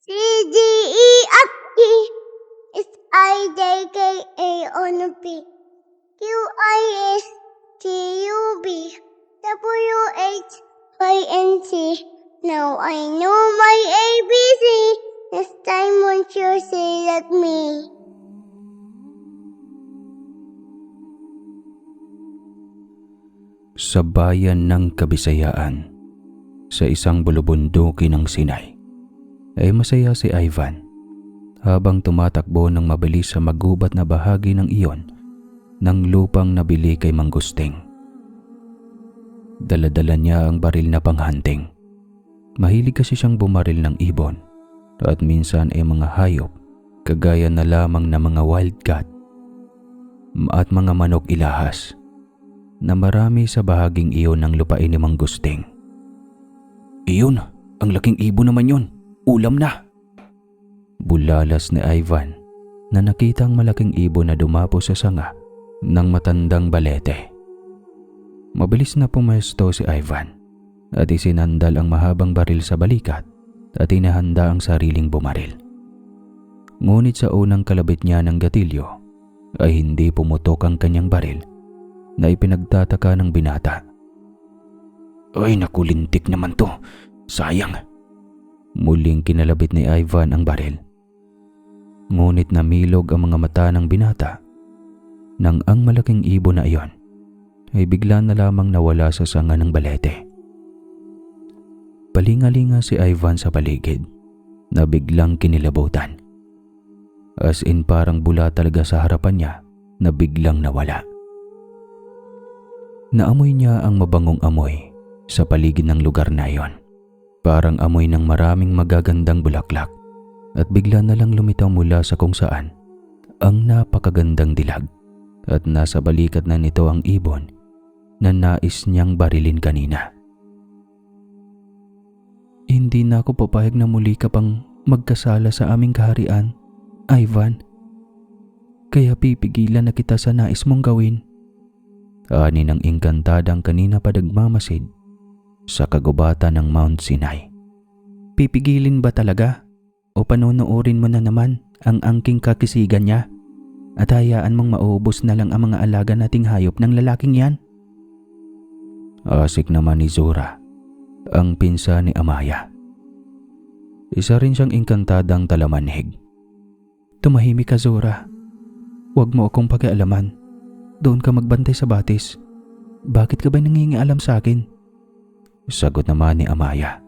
C D E F G H I J K L M N P Q R S T U V W X Y and Z. Now I know my ABC. Next time won't you say that me? Sa bayan ng Kabisayaan, sa isang bulubunduki ng Sinay, ay masaya si Ivan habang tumatakbo ng mabilis sa magubat na bahagi ng iyon ng lupang nabili kay Mang Gusting. Dala-dala niya ang baril na panghunting. Mahilig kasi siyang bumaril ng ibon at minsan ay mga hayop kagaya na lamang na mga wildcat at mga manok ilahas na marami sa bahaging iyon ng lupain ni Mang Gusting. Iyon, ang laking ibon naman yun. Ulam na! Bulalas ni Ivan na nakitang malaking ibon na dumapo sa sanga ng matandang balete. Mabilis na pumesto si Ivan at isinandal ang mahabang baril sa balikat at inahanda ang sariling bumaril. Ngunit sa unang kalabit niya ng gatilyo ay hindi pumutok ang kanyang baril na ipinagtataka ng binata. Ay nakulintik naman to, sayang. Muling kinalabit ni Ivan ang baril. Ngunit namilog ang mga mata ng binata nang ang malaking ibon na iyon ay bigla na lamang nawala sa sanga ng balete. Palingalinga si Ivan sa paligid na biglang kinilabutan. As in parang bula talaga sa harapan niya na biglang nawala. Naamoy niya ang mabangong amoy sa paligid ng lugar na iyon. Parang amoy ng maraming magagandang bulaklak at bigla na lang lumitaw mula sa kung saan ang napakagandang dilag at nasa balikat na nito ang ibon na nais niyang barilin kanina. Hindi na ako papayag na muli ka pang magkasala sa aming kaharian, Ivan. Kaya pipigilan na kita sa nais mong gawin. Ani ng engkantadang kanina pa nagmamasid sa kagubatan ng Mount Sinai. Pipigilin ba talaga? O panunuorin mo na naman ang angking kakisigan niya at hayaan mong maubos na lang ang mga alaga nating hayop ng lalaking yan? Asik naman ni Zora, ang pinsan ni Amaya. Isa rin siyang engkantadang talamanhig. Tumahimik ka, Zora. Huwag mo akong pakialaman. Doon ka magbantay sa batis. Bakit ka ba nangingialam sa akin? Sagot naman ni Amaya.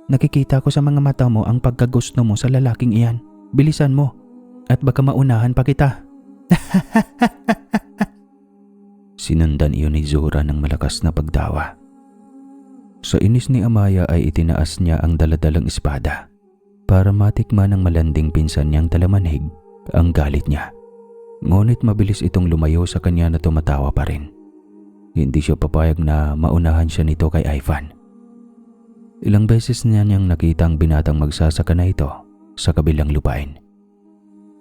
Nakikita ko sa mga mata mo ang pagkagusto mo sa lalaking iyan. Bilisan mo at baka maunahan pa kita. Sinundan iyon ni Zora ng malakas na pagtawa. Sa inis ni Amaya ay itinaas niya ang daladalang espada para matikman ng malanding pinsan niyang talamanhig ang galit niya. Ngunit mabilis itong lumayo sa kanya na tumatawa pa rin. Hindi siya papayag na maunahan siya nito kay Ivan. Ilang beses niya niyang nakita ang binatang magsasaka na ito sa kabilang lupain.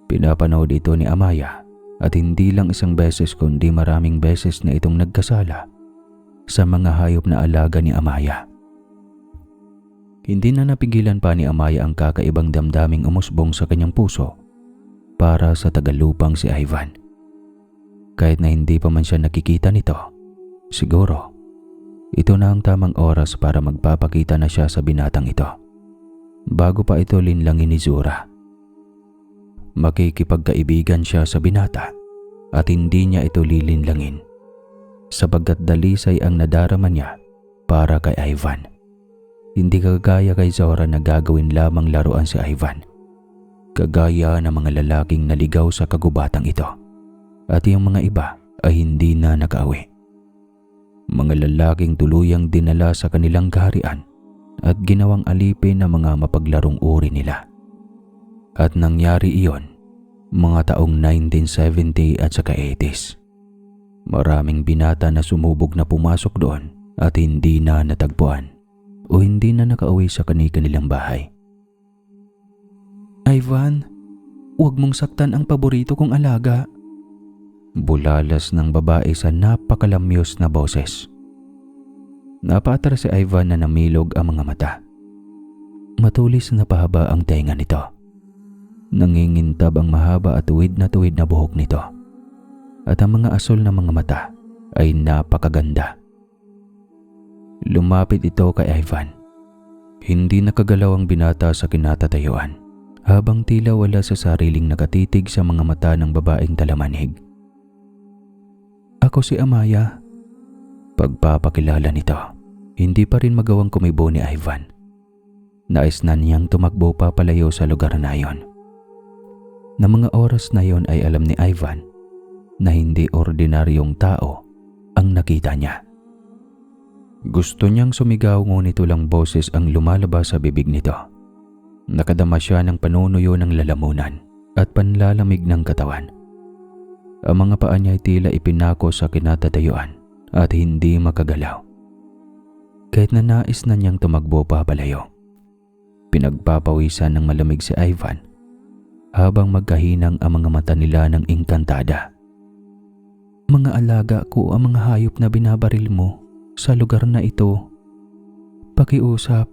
Pinapanood ito ni Amaya at hindi lang isang beses kundi maraming beses na itong nagkasala sa mga hayop na alaga ni Amaya. Hindi na napigilan pa ni Amaya ang kakaibang damdaming umusbong sa kanyang puso para sa tagalupang si Ivan. Kahit na hindi pa man siya nakikita nito, siguro ito na ang tamang oras para magpapakita na siya sa binatang ito bago pa ito linlangin ni Zora. Makikipagkaibigan siya sa binata at hindi niya ito lilinlangin sapagkat dalisay ang nadarama niya para kay Ivan. Hindi kagaya kay Zora na gagawin lamang laruan si Ivan. Kagaya ng mga lalaking naligaw sa kagubatang ito at yung mga iba ay hindi na nakauwi. Mga lalaking tuluyang dinala sa kanilang kaharian at ginawang alipin ng mga mapaglarong uri nila. At nangyari iyon mga taong 1970 at saka 80s. Maraming binata na sumubog na pumasok doon at hindi na natagpuan o hindi na nakauwi sa kanilang bahay. Ivan, huwag mong saktan ang paborito kong alaga. Bulalas ng babae sa napakalamyos na boses. Napaatras si Ivan na namilog ang mga mata. Matulis na pahaba ang tenga nito. Nangingintab ang mahaba at tuwid na buhok nito. At ang mga asul na mga mata ay napakaganda. Lumapit ito kay Ivan. Hindi nakagalaw ang binata sa kinatatayuan, habang tila wala sa sariling nakatitig sa mga mata ng babaeng talamanhig. "Ako si Amaya." Pagpapakilala nito, hindi pa rin magawang kumibo ni Ivan. Nais na niyang tumakbo papalayo sa lugar na iyon. Na mga oras na iyon ay alam ni Ivan na hindi ordinaryong tao ang nakita niya. Gusto niyang sumigaw ngunit walang boses ang lumalabas sa bibig nito. Nakadama siya ng panunuyo ng lalamunan at panlalamig ng katawan. Ang mga paa niya ay tila ipinako sa kinatatayuan at hindi makagalaw. Kahit na nais na niyang tumakbo papalayo, pinagpapawisan ng malamig si Ivan habang magkahinang ang mga mata nila ng engkantada. "Mga alaga ko ang mga hayop na binabaril mo sa lugar na ito. Pakiusap,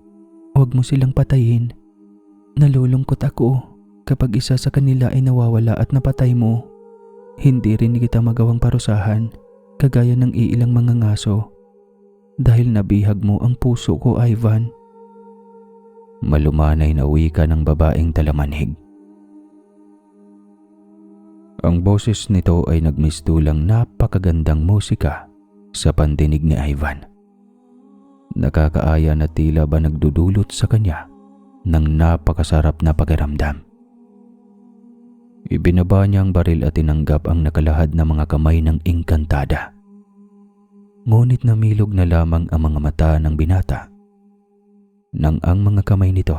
huwag mo silang patayin. Nalulungkot ako kapag isa sa kanila ay nawawala at napatay mo. Hindi rin kita magawang parusahan kagaya ng iilang mga ngaso dahil nabihag mo ang puso ko, Ivan." Malumanay na wika ng babaeng talamanhig. Ang boses nito ay nagmistulang napakagandang musika sa pandinig ni Ivan. Nakakaaya na tila ba nagdudulot sa kanya ng napakasarap na pakiramdam. Ibinaba niya ang baril at tinanggap ang nakalahad na mga kamay ng engkantada. Ngunit namilog na lamang ang mga mata ng binata nang ang mga kamay nito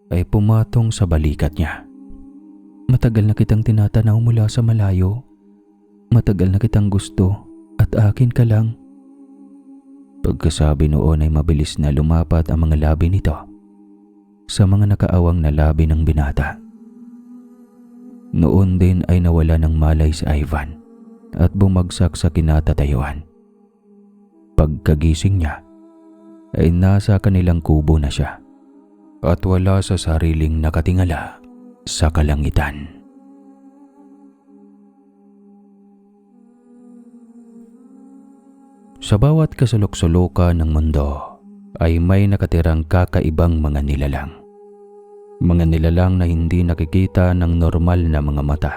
ay pumatong sa balikat niya. "Matagal na kitang tinatanaw mula sa malayo. Matagal na kitang gusto at akin ka lang." Pagkasabi noon ay mabilis na lumapat ang mga labi nito sa mga nakaawang na labi ng binata. Noon din ay nawala ng malay si Ivan at bumagsak sa kinatatayuan. Pagkagising niya ay nasa kanilang kubo na siya at wala sa sariling nakatingala sa kalangitan. Sa bawat kasulok-sulukan ng mundo ay may nakatirang kakaibang mga nilalang. Mga nilalang na hindi nakikita ng normal na mga mata,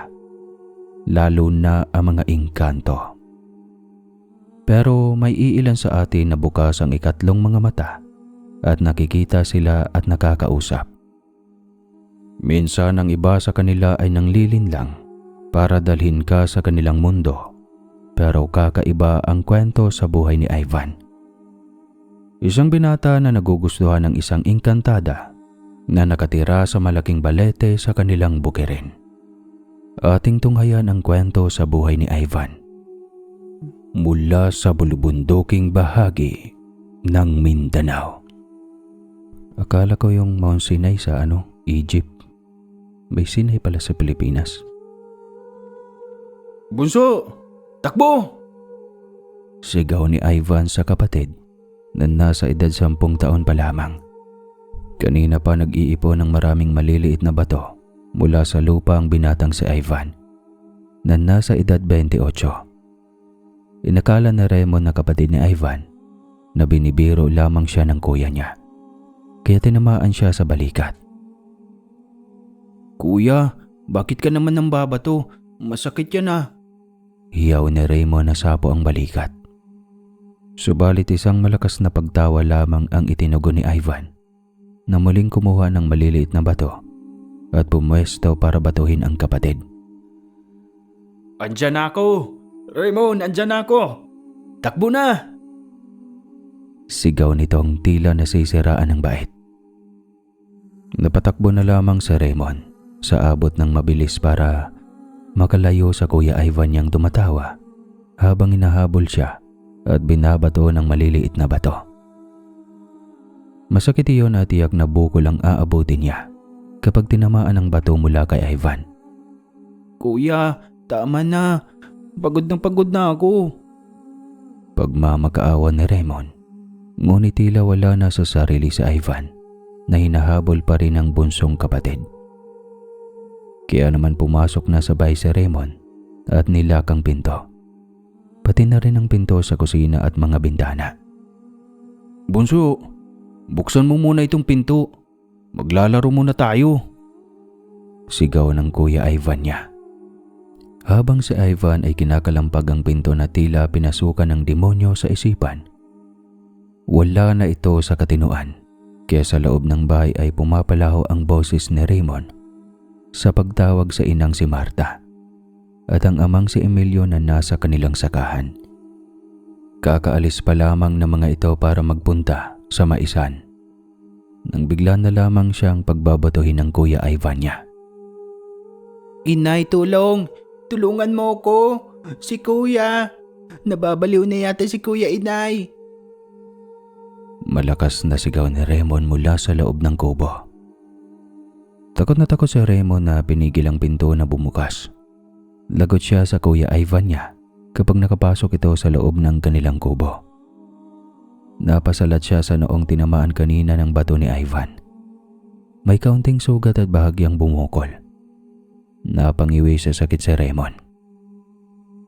lalo na ang mga engkanto. Pero may iilan sa atin na bukas ang ikatlong mga mata at nakikita sila at nakakausap. Minsan ang iba sa kanila ay nanglilin lang para dalhin ka sa kanilang mundo, pero kakaiba ang kwento sa buhay ni Ivan. Isang binata na nagugustuhan ng isang engkantada na nakatira sa malaking balete sa kanilang bukirin. Ating tunghayan ang kwento sa buhay ni Ivan mula sa bulubunduking bahagi ng Mindanao. Akala ko yung Mount Sinai sa Egypt. May Sinai pala sa Pilipinas. "Bunso! Takbo!" Sigaw ni Ivan sa kapatid na nasa edad 10 taon pa lamang. Kanina pa nag-iipon ng maraming maliliit na bato mula sa lupa ang binatang si Ivan na nasa edad 28. Inakala na Raymond na kapatid ni Ivan na binibiro lamang siya ng kuya niya, kaya tinamaan siya sa balikat. "Kuya, bakit ka naman ng babato? Masakit yan ah." Hiyaw ni Raymond na sapo ang balikat. Subalit isang malakas na pagtawa lamang ang itinugon ni Ivan na muling kumuha ng maliliit na bato at pumwesto para batuhin ang kapatid. "Andyan na ako! Raymond, andyan na ako! Takbo na!" Sigaw nitong tila nasisiraan ng bait. Napatakbo na lamang si Raymond sa abot ng mabilis para makalayo sa Kuya Ivan niyang tumatawa habang hinahabol siya at binabato ng maliliit na bato. Masakit iyon at tiyak na buko lang aabutin niya kapag tinamaan ng bato mula kay Ivan. "Kuya, tama na. Pagod na ako." Pagmamakaawa ni Raymond, ngunit tila wala na sa sarili si Ivan na hinahabol pa rin ang bunsong kapatid. Kaya naman pumasok na sabay si Raymond at nilak ang pinto. Pati na rin ang pinto sa kusina at mga bintana. "Bunso, buksan mo muna itong pinto. Maglalaro muna tayo," sigaw ng Kuya Ivan niya. Habang si Ivan ay kinakalampag ang pinto na tila pinasukan ng demonyo sa isipan. Wala na ito sa katinuan, kaya sa loob ng bahay ay pumapalaho ang boses ni Raymond sa pagtawag sa inang si Marta at ang amang si Emilio na nasa kanilang sakahan. Kakaalis pa lamang ng mga ito para magpunta sa maisan nang bigla na lamang siyang pagbabatuhin ng Kuya Ivan niya. Inay, tulong! Tulungan mo ko! Si Kuya! Nababaliw na yata si Kuya, Inay! Malakas na sigaw ni Raymond mula sa loob ng kubo. Takot na takot si Raymond na pinigil ang pinto na bumukas. Lagot siya sa Kuya Ivan niya kapag nakapasok ito sa loob ng kanilang kubo. Napasalat siya sa noong tinamaan kanina ng bato ni Ivan. May kaunting sugat at bahagyang bumukol. Napangiwi sa sakit si Raymond.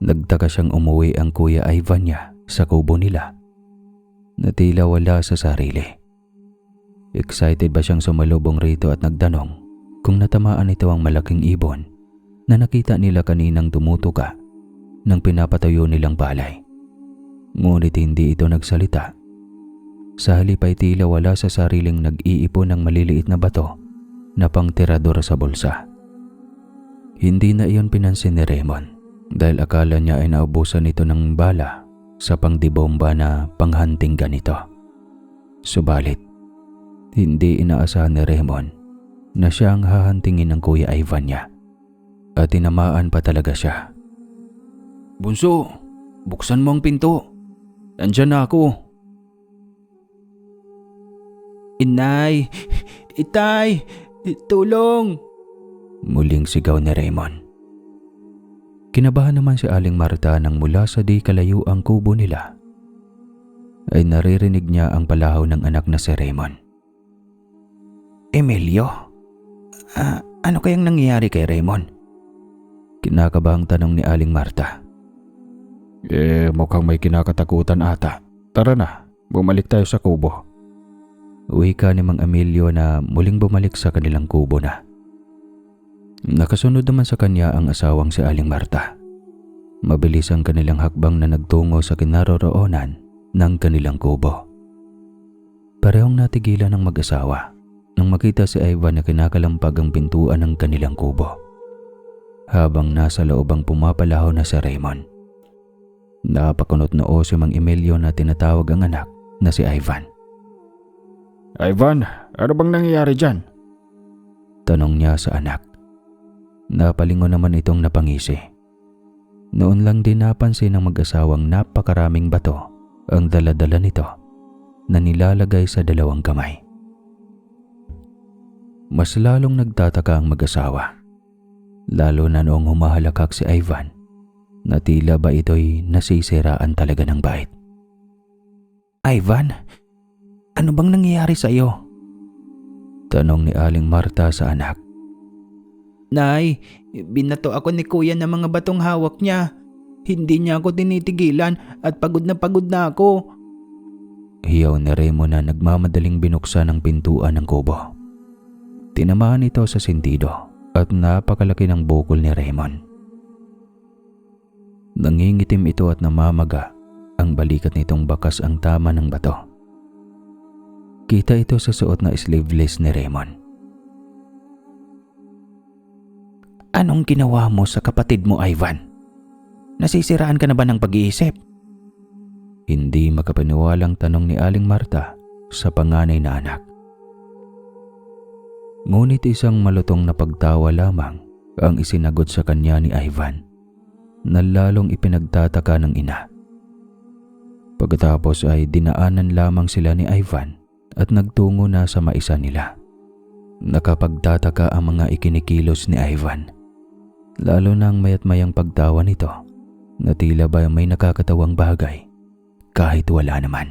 Nagtaka siyang umuwi ang Kuya Ivan niya sa kubo nila na tila wala sa sarili. Excited ba siyang sumalubong rito at nagtanong kung natamaan ito ang malaking ibon na nakita nila kaninang tumutuka ng pinapatayo nilang palay. Ngunit hindi ito nagsalita. Sa halip ay tila wala sa sariling nag-iipon ng maliliit na bato na pangtirador sa bulsa. Hindi na iyon pinansin ni Raymond dahil akala niya ay naubusan ito ng bala sa pangdibomba na panghunting ganito. Subalit, hindi inaasahan ni Raymond na siya ang hahantingin ng Kuya Ivan niya at tinamaan pa talaga siya. "Bunso, buksan mo ang pinto. Nandyan na ako." Inay! Itay! Tulong! Muling sigaw ni Raymond. Kinabahan naman si Aling Marta nang mula sa di kalayuang kubo nila ay naririnig niya ang palahaw ng anak na si Raymond. "Emilio, ano kayang nangyayari kay Raymond?" Kinakabahang tanong ni Aling Marta. Mukhang may kinakatakutan ata. Tara na, bumalik tayo sa kubo." Wika ni Mang Emilio na muling bumalik sa kanilang kubo na. Nakasunod naman sa kanya ang asawang si Aling Marta. Mabilis ang kanilang hakbang na nagtungo sa kinaroroonan ng kanilang kubo. Parehong natigilan ng mag-asawa nang makita si Ivan na kinakalampag ang pintuan ng kanilang kubo. Habang nasa loob ang pumapalaho na si Raymond. Napakunot noo si Mang Emilio na tinatawag ang anak na si Ivan. Ivan, ano bang nangyayari dyan? Tanong niya sa anak. Napalingon naman itong napangisi. Noon lang din napansin ng mag-asawang napakaraming bato ang dala-dala nito na nilalagay sa dalawang kamay. Mas lalong nagtataka ang mag-asawa. Lalo na noong humahalakak si Ivan na tila ba ito'y nasisiraan talaga ng bait. "Ivan, ano bang nangyayari sa iyo?" Tanong ni Aling Marta sa anak. Nay, binato ako ni Kuya ng mga batong hawak niya. Hindi niya ako tinitigilan at pagod na ako. Hiyaw ni Raymond na nagmamadaling binuksan ang pintuan ng kubo. Tinamaan ito sa sentido at napakalaki ng bukol ni Raymond. Nangingitim ito at namamaga ang balikat nitong bakas ang tama ng bato. Kita ito sa suot na sleeveless ni Raymond. "Anong ginawa mo sa kapatid mo, Ivan? Nasisiraan ka na ba ng pag-iisip?" Hindi makapaniwalang tanong ni Aling Marta sa panganay na anak. Ngunit isang malutong na pagtawa lamang ang isinagot sa kanya ni Ivan na lalong ipinagtataka ng ina. Pagkatapos ay dinaanan lamang sila ni Ivan at nagtungo na sa maisa nila. Nakapagtataka ang mga ikinikilos ni Ivan. Lalo nang mayat mayang pagtawa nito na tila ba may nakakatawang bagay kahit wala naman.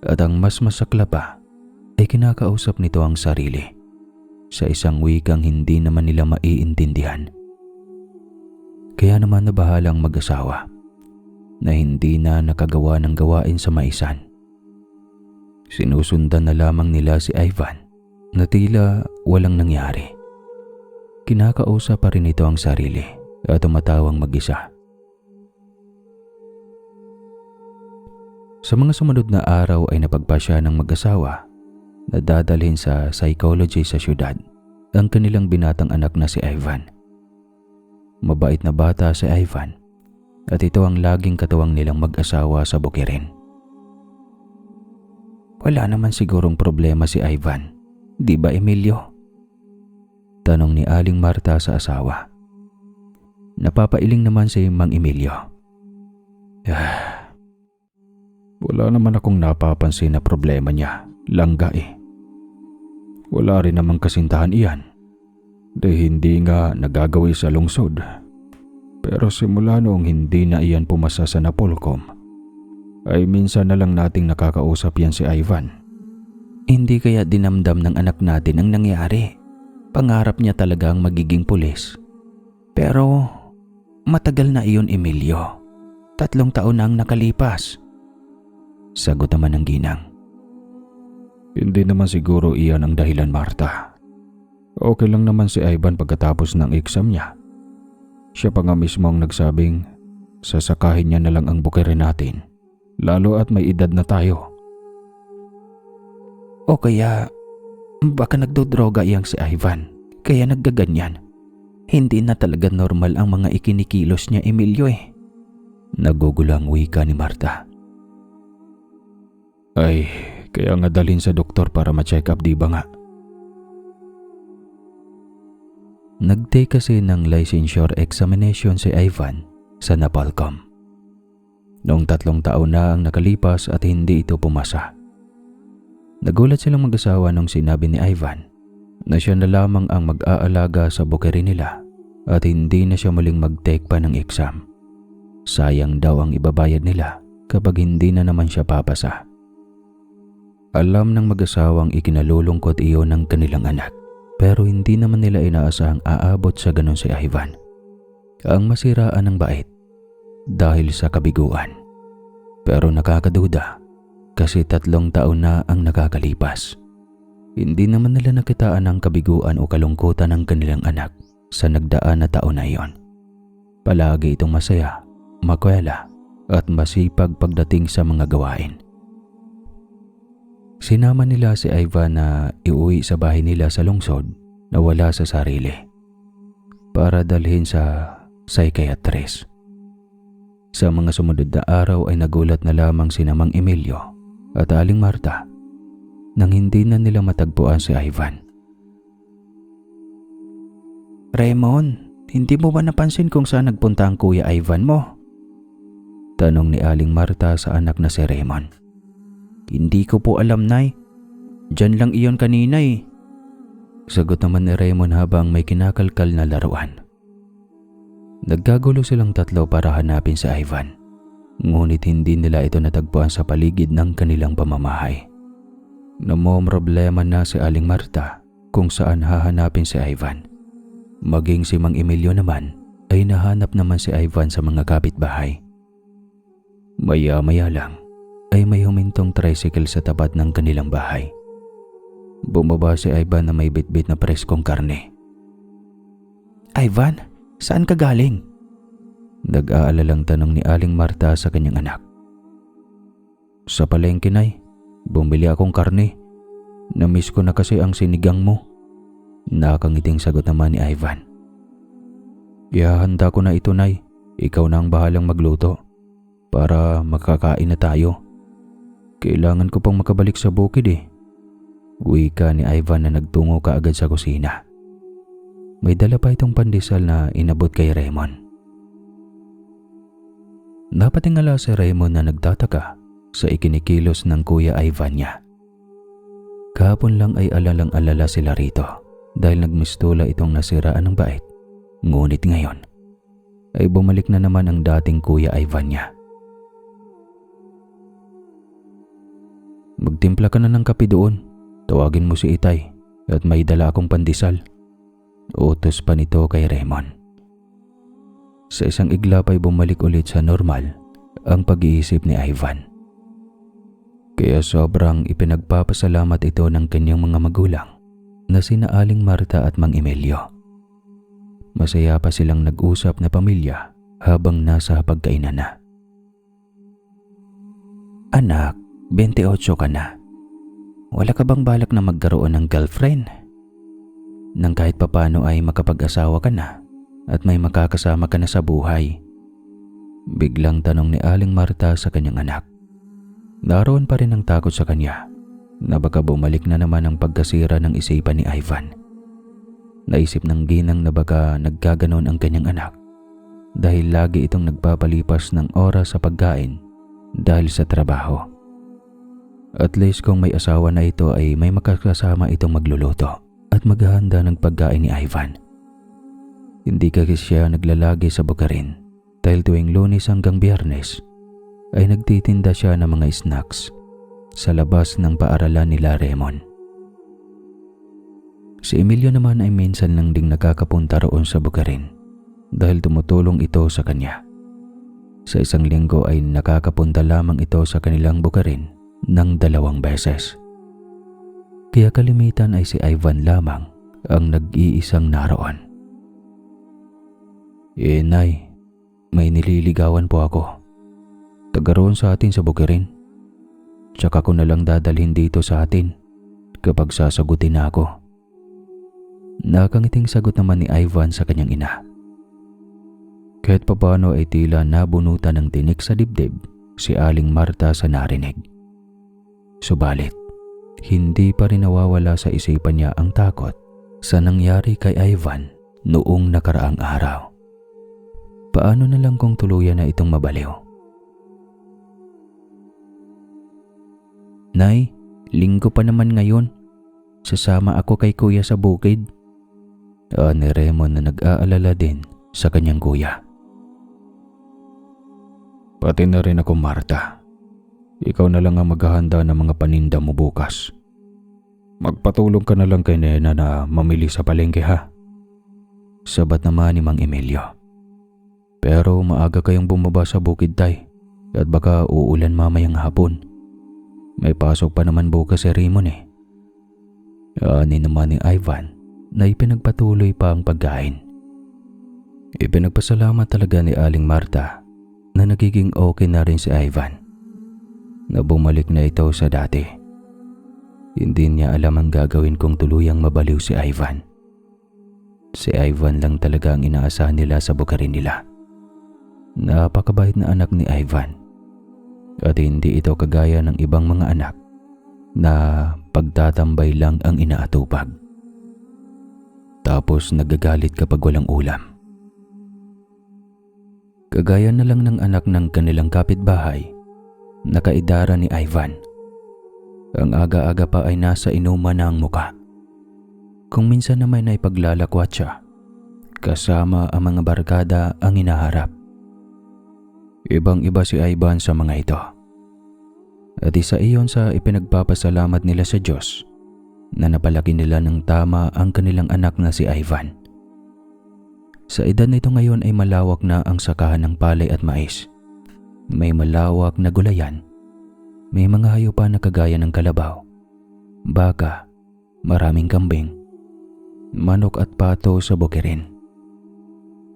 At ang mas masakla pa ay kinakausap nito ang sarili sa isang wikang hindi naman nila maiintindihan. Kaya naman nabahalang mag-asawa na hindi na nakagawa ng gawain sa maisan. Sinusundan na lamang nila si Ivan na tila walang nangyari. Kinakausap pa rin ito ang sarili at tumatawang mag-isa. Sa mga sumunod na araw ay napagpasya ng mag-asawa na dadalhin sa psychology sa syudad ang kanilang binatang anak na si Ivan. Mabait na bata si Ivan at ito ang laging katuwang nilang mag-asawa sa bukirin. Wala naman sigurong problema si Ivan, di ba Emilio? Tanong ni Aling Marta sa asawa. Napapailing naman si Mang Emilio. Wala naman akong napapansin na problema niya, langga eh. Wala rin namang kasintahan iyan. Hindi nga nagagawi sa lungsod. Pero simula noong hindi na iyan pumasa sa Napolcom, ay minsan na lang nating nakakausap yan si Ivan. Hindi kaya dinamdam ng anak natin ang nangyari. Pangarap niya talagang magiging pulis. Pero matagal na iyon, Emilio. 3 taon na ang nakalipas. Sagot naman ng ginang. Hindi naman siguro iyan ang dahilan, Marta. Okay lang naman si Ivan pagkatapos ng exam niya. Siya pa nga mismo ang nagsabing sasakahin niya na lang ang bukirin natin, lalo at may edad na tayo. O kaya baka nagdodroga iyang si Ivan, kaya naggaganyan. Hindi na talaga normal ang mga ikinikilos niya, Emilio eh. Nagugulang wika ni Marta. Ay, kaya nga dalhin sa doktor para ma-check up, di ba nga? Nag-take kasi ng licensure examination si Ivan sa Napolcom. Noong 3 taon na ang nakalipas at hindi ito pumasa. Nagulat silang mag-asawa nung sinabi ni Ivan na siya na lamang ang mag-aalaga sa bukirin nila at hindi na siya muling mag-take pa ng exam. Sayang daw ang ibabayad nila kapag hindi na naman siya papasa. Alam ng mag-asawang ikinalulungkot iyon ng kanilang anak, pero hindi naman nila inaasahang aabot sa ganon si Ivan. Ang masiraan ng bait dahil sa kabiguan. Pero nakakaduda kasi 3 taon na ang nakakalipas. Hindi naman nila nakitaan ang kabiguan o kalungkutan ng kanilang anak sa nagdaan na taon na iyon. Palagi itong masaya, makwela at masipag pagdating sa mga gawain. Sinama nila si Ivan na iuwi sa bahay nila sa lungsod na wala sa sarili para dalhin sa psychiatrist. Sa mga sumunod na araw ay nagulat na lamang sina Mang Emilio at Aling Marta nang hindi na nila matagpuan si Ivan. Raymond, hindi mo ba napansin kung saan nagpunta ang Kuya Ivan mo? Tanong ni Aling Marta sa anak na si Raymond. Hindi ko po alam, Nay. Diyan lang iyon kanina eh. Sagot naman ni Raymond habang may kinakalkal na laruan. Nagkagulo silang 3 para hanapin si Ivan. Ngunit hindi nila ito natagpuan sa paligid ng kanilang pamamahay. Namomroblema na si Aling Marta kung saan hahanapin si Ivan. Maging si Mang Emilio naman ay nahanap naman si Ivan sa mga kapitbahay. Maya-maya lang ay may humintong tricycle sa tapat ng kanilang bahay. Bumaba si Ivan na may bitbit na preskong karne. Ivan, saan ka galing? Nag-aalalang tanong ni Aling Marta sa kanyang anak. Sa palengke, Nay. Bumili akong karne. Namiss ko na kasi ang sinigang mo. Nakangiting sagot naman ni Ivan. Ihahanda ko na ito, Nay. Ikaw na ang bahalang magluto para makakain na tayo. Kailangan ko pang makabalik sa bukid eh. Wika ni Ivan na nagtungo kaagad sa kusina. May dala pa itong pandesal na inabot kay Raymond. Napatingala si Raymond na nagtataka sa ikinikilos ng Kuya Ivan niya. Kahapon lang ay alalang-alala sila rito dahil nagmistula itong nasiraan ng bait. Ngunit ngayon ay bumalik na naman ang dating Kuya Ivan niya. Magtimpla ka na ng kape doon. Tawagin mo si Itay at may dala akong pandesal. Utos pa nito kay Raymond. Sa isang iglap ay bumalik ulit sa normal ang pag-iisip ni Ivan. Kaya sobrang ipinagpapasalamat ito ng kanyang mga magulang na sina Aling Marta at Mang Emilio. Masaya pa silang nag-usap na pamilya habang nasa pagkainan na. Anak, 28 ka na. Wala ka bang balak na magkaroon ng girlfriend? Nang kahit papano ay makapag-asawa ka na at may makakasama ka na sa buhay. Biglang tanong ni Aling Marta sa kanyang anak. Naroon pa rin ang takot sa kanya na baka bumalik na naman ang pagkasira ng isipan ni Ivan. Naisip ng ginang na baka nagkaganon ang kanyang anak dahil lagi itong nagpapalipas ng oras sa pagkain dahil sa trabaho. At least kung may asawa na ito ay may makakasama itong magluluto at maghahanda ng pagkain ni Ivan. Hindi kasi siya naglalagi sa Bukarin dahil tuwing Lunes hanggang Biyernes ay nagtitinda siya ng mga snacks sa labas ng paaralan nila Raymond. Si Emilio naman ay minsan lang ding nakakapunta roon sa Bukarin dahil tumutulong ito sa kanya. Sa isang linggo ay nakakapunta lamang ito sa kanilang Bukarin ng 2 beses. Kaya kalimitan ay si Ivan lamang ang nag-iisang naroon. Nay, may nililigawan po ako. Taga roon sa atin sa Bukirin. Tsaka ko na lang dadalhin dito sa atin kapag sasagutin na ako. Nakangiting sagot naman ni Ivan sa kanyang ina. Kahit papano ay tila nabunutan ng tinik sa dibdib si Aling Marta sa narinig. Subalit, hindi pa rin nawawala sa isipan niya ang takot sa nangyari kay Ivan noong nakaraang araw. Paano na lang kung tuluyan na itong mabaliw? Nay, linggo pa naman ngayon. Sasama ako kay kuya sa bukid. Ni Raymond na nag-aalala din sa kanyang kuya. Pati na rin ako, Marta. Ikaw na lang ang maghahanda ng mga paninda mo bukas. Magpatulong ka na lang kay Nena na mamili sa palengke, ha? Sabat naman ni Mang Emilio. Pero maaga kayong bumaba sa bukid, Tay, at baka uulan mamayang hapon. May pasok pa naman bukas si Raymond eh. Ani naman ni Ivan na ipinagpatuloy pa ang pagkain. Ipinagpasalamat talaga ni Aling Marta na nagiging okay na rin si Ivan. Na bumalik na ito sa dati. Hindi niya alam ang gagawin kung tuluyang mabaliw si Ivan. Si Ivan lang talaga ang inaasahan nila sa Bukarin nila. Napakabait na anak ni Ivan. At hindi ito kagaya ng ibang mga anak na pagtatambay lang ang inaatupag. Tapos nagagalit kapag walang ulam. Kagaya na lang ng anak ng kanilang kapitbahay na kaedara ni Ivan. Ang aga-aga pa ay nasa inuman na ang muka. Kung minsan naman ay paglalakwat siya, kasama ang mga barkada ang hinaharap. Ibang-iba si Ivan sa mga ito. At isa iyon sa ipinagpapasalamat nila sa Diyos na napalaki nila ng tama ang kanilang anak na si Ivan. Sa edad nito ngayon ay malawak na ang sakahan ng palay at mais. May malawak na gulayan. May mga hayop na kagaya ng kalabaw, baka, maraming kambing, manok at pato sa Bukirin.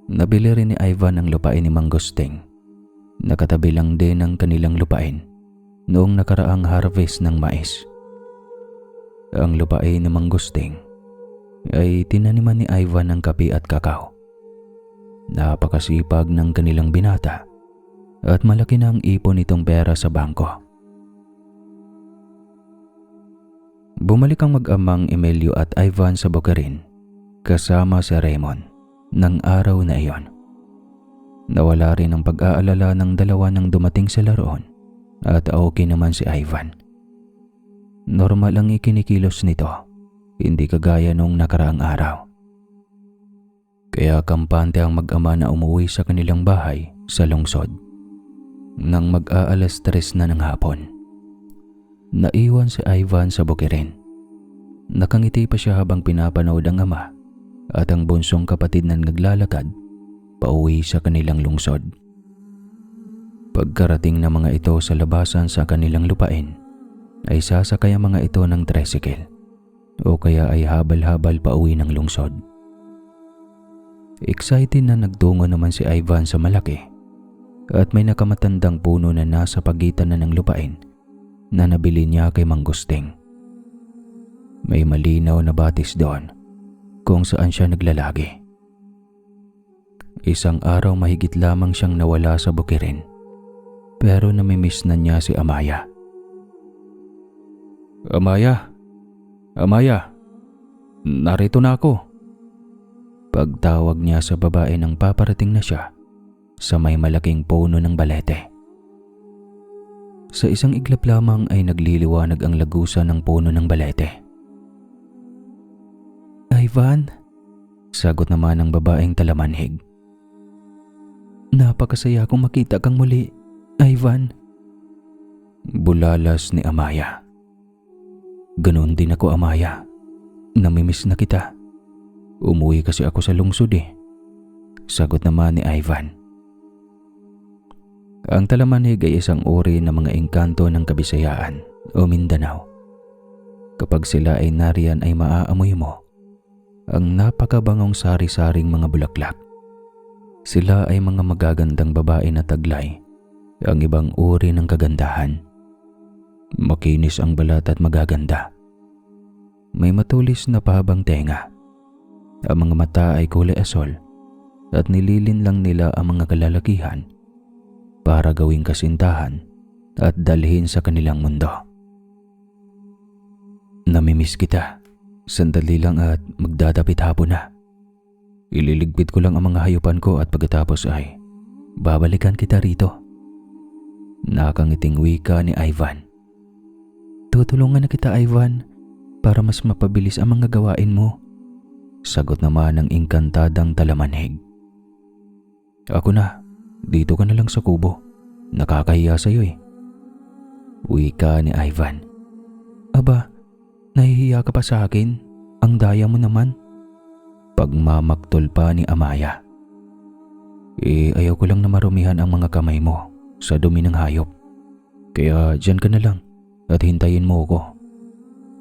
Nabili rin ni Ivan ang lupain ni Mang Gusting. Nakatabi lang din ang kanilang lupain noong nakaraang harvest ng mais. Ang lupain ni Mang Gusting ay tinaniman ni Ivan ng kape at kakao. Napakasipag ng kanilang binata at malaki na ang ipon nitong pera sa bangko. Bumalik ang mag-amang Emilio at Ivan sa Bukirin kasama si Raymond ng araw na iyon. Nawala rin ang pag-aalala ng dalawa nang dumating sila roon at okay naman si Ivan. Normal ang ikinikilos nito, hindi kagaya nung nakaraang araw. Kaya kampante ang mag-ama na umuwi sa kanilang bahay sa lungsod. Nang mag-aalas 3 na ng hapon, naiwan si Ivan sa Bukirin Nakangiti pa siya habang pinapanood ang ama at ang bunsong kapatid na naglalakad pauwi sa kanilang lungsod. Pagkarating ng mga ito sa labasan sa kanilang lupain, ay sasakay ang mga ito ng tricycle o kaya ay habal-habal pauwi ng lungsod. Excited na nagtungo naman si Ivan sa malaki at may nakamatandang puno na nasa pagitan na ng lupain na nabili niya kay Mang Gusting. May malinaw na batis doon kung saan siya naglalagi. Isang araw mahigit lamang siyang nawala sa bukirin, pero namimiss na niya si Amaya. Amaya! Amaya! Narito na ako! Pagtawag niya sa babae nang paparating na siya sa may malaking puno ng balete. Sa isang iglap lamang ay nagliliwanag ang lagusan ng puno ng balete. Ivan, sagot naman ng babaeng talamanhig. Napakasaya kong makita kang muli, Ivan. Bulalas ni Amaya. Ganoon din ako, Amaya. Namimiss na kita. Umuwi kasi ako sa lungsod eh. Sagot naman ni Ivan. Ang talamanhig ay isang uri ng mga engkanto ng Kabisayaan o Mindanao. Kapag sila ay nariyan ay maaamoy mo ang napakabangong sari-saring mga bulaklak. Sila ay mga magagandang babae na taglay ang ibang uri ng kagandahan. Makinis ang balat at magaganda. May matulis na pahabang tenga. Ang mga mata ay kulay asol at nililin lang nila ang mga kalalakihan para gawing kasintahan at dalhin sa kanilang mundo. Namimiss kita. Sandali lang at magdadapit hapon na. Ililigpit ko lang ang mga hayupan ko at pagkatapos ay babalikan kita rito. Nakangiting wika ni Ivan. Tutulungan na kita, Ivan, para mas mapabilis ang mga gawain mo. Sagot naman ng engkantadang talamanhig. Ako na, dito ka na lang sa kubo. Nakakahiya sa'yo eh. Wika ni Ivan. Aba, nahihiya ka pa sa akin? Ang daya mo naman. Pagmamaktol pa ni Amaya. Ayaw ko lang na marumihan ang mga kamay mo sa dumi ng hayop. Kaya dyan ka na lang at hintayin mo ko.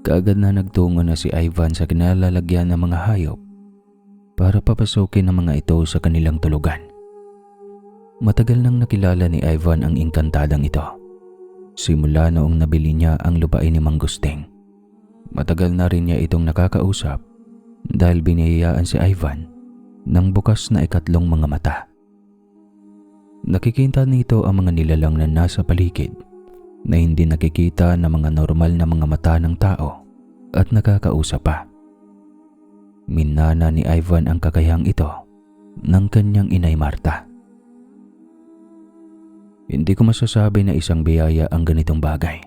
Kaagad na nagtungo na si Ivan sa kinalalagyan ng mga hayop para papasukin ang mga ito sa kanilang tulugan. Matagal nang nakilala ni Ivan ang engkantadang ito. Simula noong nabili niya ang lupain ni Mang Gusting. Matagal na rin niya itong nakakausap dahil biniyayaan si Ivan ng bukas na ikatlong mga mata. Nakikita nito ang mga nilalang na nasa paligid na hindi nakikita ng mga normal na mga mata ng tao at nakakausap pa. Minana ni Ivan ang kakayahang ito ng kanyang inay Marta. Hindi ko masasabi na isang biyaya ang ganitong bagay.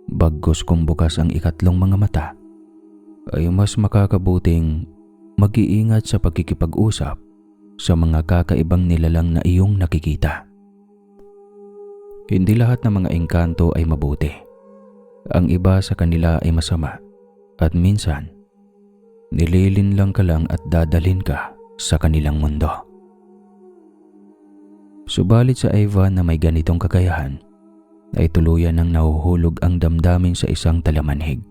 Bagkus kung bukas ang ikatlong mga mata, ay mas makakabuting mag-iingat sa pagkikipag-usap sa mga kakaibang nilalang na iyong nakikita. Hindi lahat ng mga engkanto ay mabuti. Ang iba sa kanila ay masama at minsan, nililin lang ka lang at dadalhin ka sa kanilang mundo. Subalit sa Ivan na may ganitong kakayahan, ay tuluyan nang nahuhulog ang damdamin sa isang talamanhig.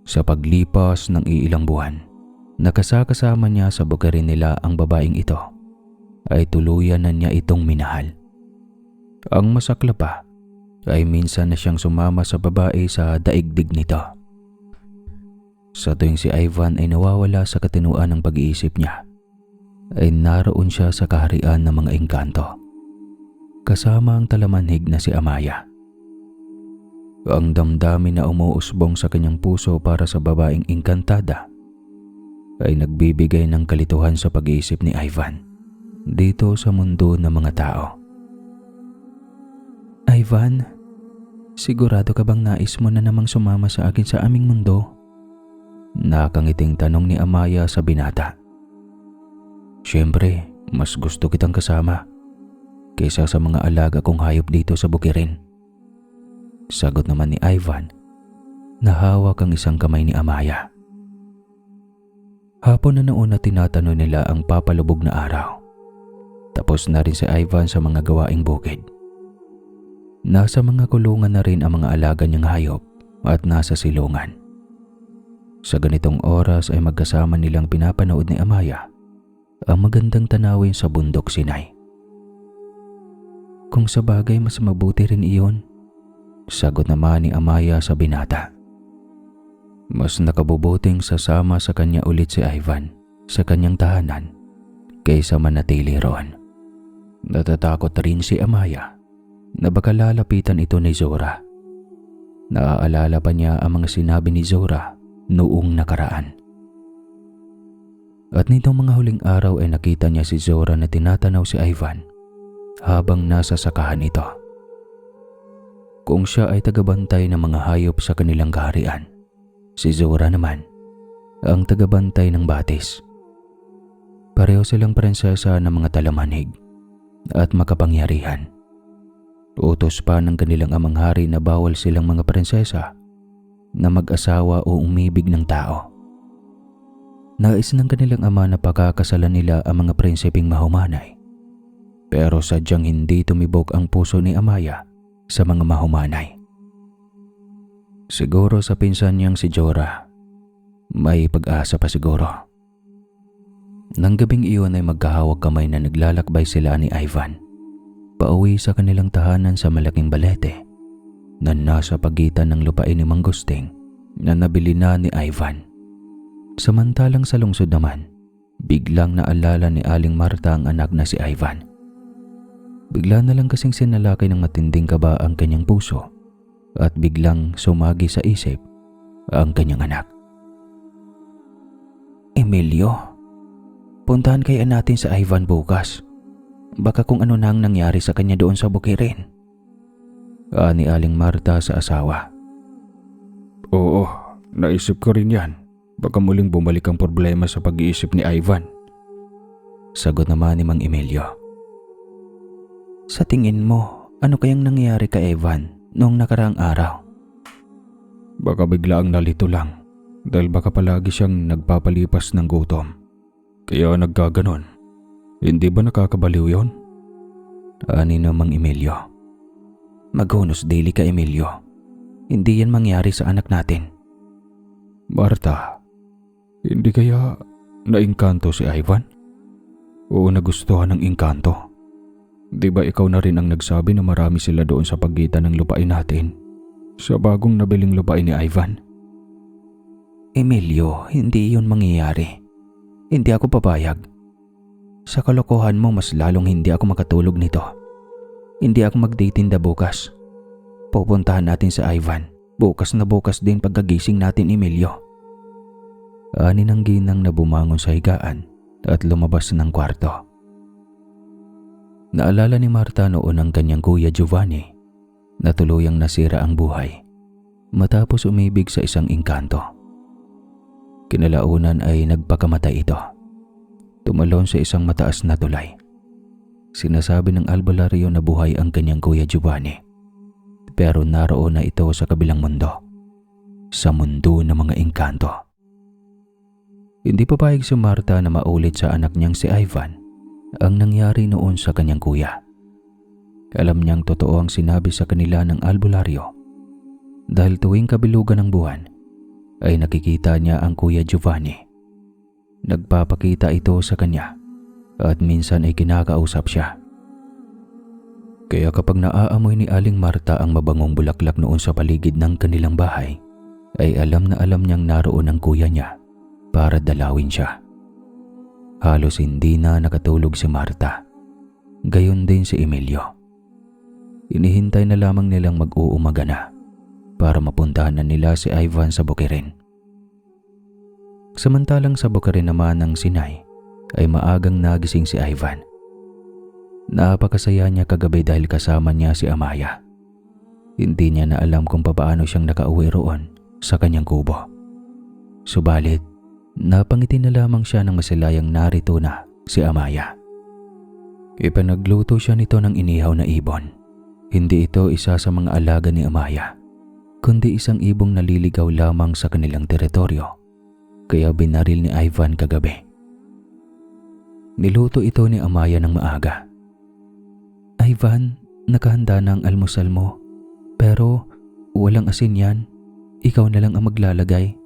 Sa paglipas ng iilang buwan, nakasakasama niya sa bukirin nila ang babaeng ito, ay tuluyan na niya itong minahal. Ang masakla pa, ay minsan na siyang sumama sa babae sa daigdig nito. Sa tuwing si Ivan ay nawawala sa katinuan ng pag-iisip niya, ay naroon siya sa kaharian ng mga engkanto, kasama ang talamanhig na si Amaya. Ang damdamin na umuusbong sa kanyang puso para sa babaeng engkantada ay nagbibigay ng kalituhan sa pag-iisip ni Ivan dito sa mundo ng mga tao. Ivan, sigurado ka bang nais mo na namang sumama sa akin sa aming mundo? Nakangiting tanong ni Amaya sa binata. Siyempre, mas gusto kitang kasama kaysa sa mga alaga kong hayop dito sa bukirin. Sagot naman ni Ivan na hawak ang isang kamay ni Amaya. Hapon na noon na tinatanong nila ang papalubog na araw. Tapos na rin si Ivan sa mga gawaing bukid. Nasa mga kulungan na rin ang mga alaga niyang hayop at nasa silungan. Sa ganitong oras ay magkasama nilang pinapanood ni Amaya ang magandang tanawin sa bundok Sinay. Kung sa bagay mas mabuti rin iyon, sagot naman ni Amaya sa binata. Mas nakabubuting sasama sa kanya ulit si Ivan sa kanyang tahanan kaysa manatili roon. Natatakot rin si Amaya na baka lalapitan ito ni Zora. Naaalala pa niya ang mga sinabi ni Zora noong nakaraan. At nitong mga huling araw ay nakita niya si Zora na tinatanaw si Ivan habang nasa sakahan ito. Kung siya ay tagabantay ng mga hayop sa kanilang kaharian, si Zora naman ang tagabantay ng batis. Pareho silang prinsesa ng mga talamanig at makapangyarihan. Utos pa ng kanilang amang hari na bawal silang mga prinsesa na mag-asawa o umibig ng tao. Nais ng kanilang ama na pakakasalan nila ang mga prinsipeng mahumanay. Pero sadyang hindi tumibok ang puso ni Amaya sa mga mahumanay. Siguro sa pinsan niyang si Zora, may pag-asa pa siguro. Nang gabing iyon ay magkahawag kamay na naglalakbay sila ni Ivan pauwi sa kanilang tahanan sa malaking balete na nasa pagitan ng lupain ni Mangusting na nabili na ni Ivan. Samantalang sa lungsod naman, biglang naalala ni Aling Marta ang anak na si Ivan. Bigla na lang kasing sinalakay ng matinding kaba ang kanyang puso at biglang sumagi sa isip ang kanyang anak. Emilio, puntahan kaya natin sa Ivan bukas. Baka kung ano nang nangyari sa kanya doon sa bukirin. Ani Aling Marta sa asawa. Oo, naisip ko rin yan. Baka muling bumalik ang problema sa pag-iisip ni Ivan. Sagot naman ni Mang Emilio. Sa tingin mo, ano kayang nangyari kay Ivan noong nakaraang araw? Baka bigla ang nalito lang dahil baka palagi siyang nagpapalipas ng gutom. Kaya nagkaganon. Hindi ba nakakabaliw yon? Ani na Mang Emilio. Maghunos dili ka, Emilio. Hindi yan mangyari sa anak natin. Marta, hindi kaya naingkanto si Ivan? O nagustuhan ng ingkanto? Di ba ikaw na rin ang nagsabi na marami sila doon sa pagitan ng lupain natin sa bagong nabiling lupain ni Ivan? Emilio, hindi yun mangyayari. Hindi ako papayag. Sa kalokohan mo, mas lalong hindi ako makatulog nito. Hindi ako magtitinda bukas. Pupuntahan natin sa Ivan. Bukas na bukas din pagkagising natin, Emilio. Ani ng ginang na bumangon sa higaan at lumabas ng kwarto. Naalala ni Marta noon ang kanyang kuya Giovanni na tuluyang nasira ang buhay matapos umibig sa isang engkanto. Kinalaunan ay nagpakamatay ito. Tumalon sa isang mataas na tulay. Sinasabi ng albularyo na buhay ang kanyang kuya Giovanni. Pero naroon na ito sa kabilang mundo. Sa mundo ng mga engkanto. Hindi papayag si Marta na maulit sa anak niyang si Ivan ang nangyari noon sa kanyang kuya. Alam niyang totoo ang sinabi sa kanila ng albularyo. Dahil tuwing kabilugan ng buwan ay nakikita niya ang kuya Giovanni. Nagpapakita ito sa kanya at minsan ay kinakausap siya. Kaya kapag naaamoy ni Aling Marta ang mabangong bulaklak noon sa paligid ng kanilang bahay, ay alam na alam niyang naroon ang kuya niya para dalawin siya. Halos hindi na nakatulog si Marta. Gayon din si Emilio. Inihintay na lamang nilang mag-uumaga na para mapuntahan na nila si Ivan sa bukirin. Samantalang sa bukirin naman ng Sinay ay maagang nagising si Ivan. Napakasaya niya kagabi dahil kasama niya si Amaya. Hindi niya na alam kung papaano siyang nakauwi roon sa kanyang kubo. Subalit, napangiti na lamang siya nang masilayang narito na si Amaya. Ipanagluto siya nito ng inihaw na ibon. Hindi ito isa sa mga alaga ni Amaya. kundi isang ibong naliligaw lamang sa kanilang teritoryo, kaya binaril ni Ivan kagabi. Niluto ito ni Amaya ng maaga. "Ivan, nakahanda na ang almusal mo, pero walang asin yan. Ikaw na lang ang maglalagay."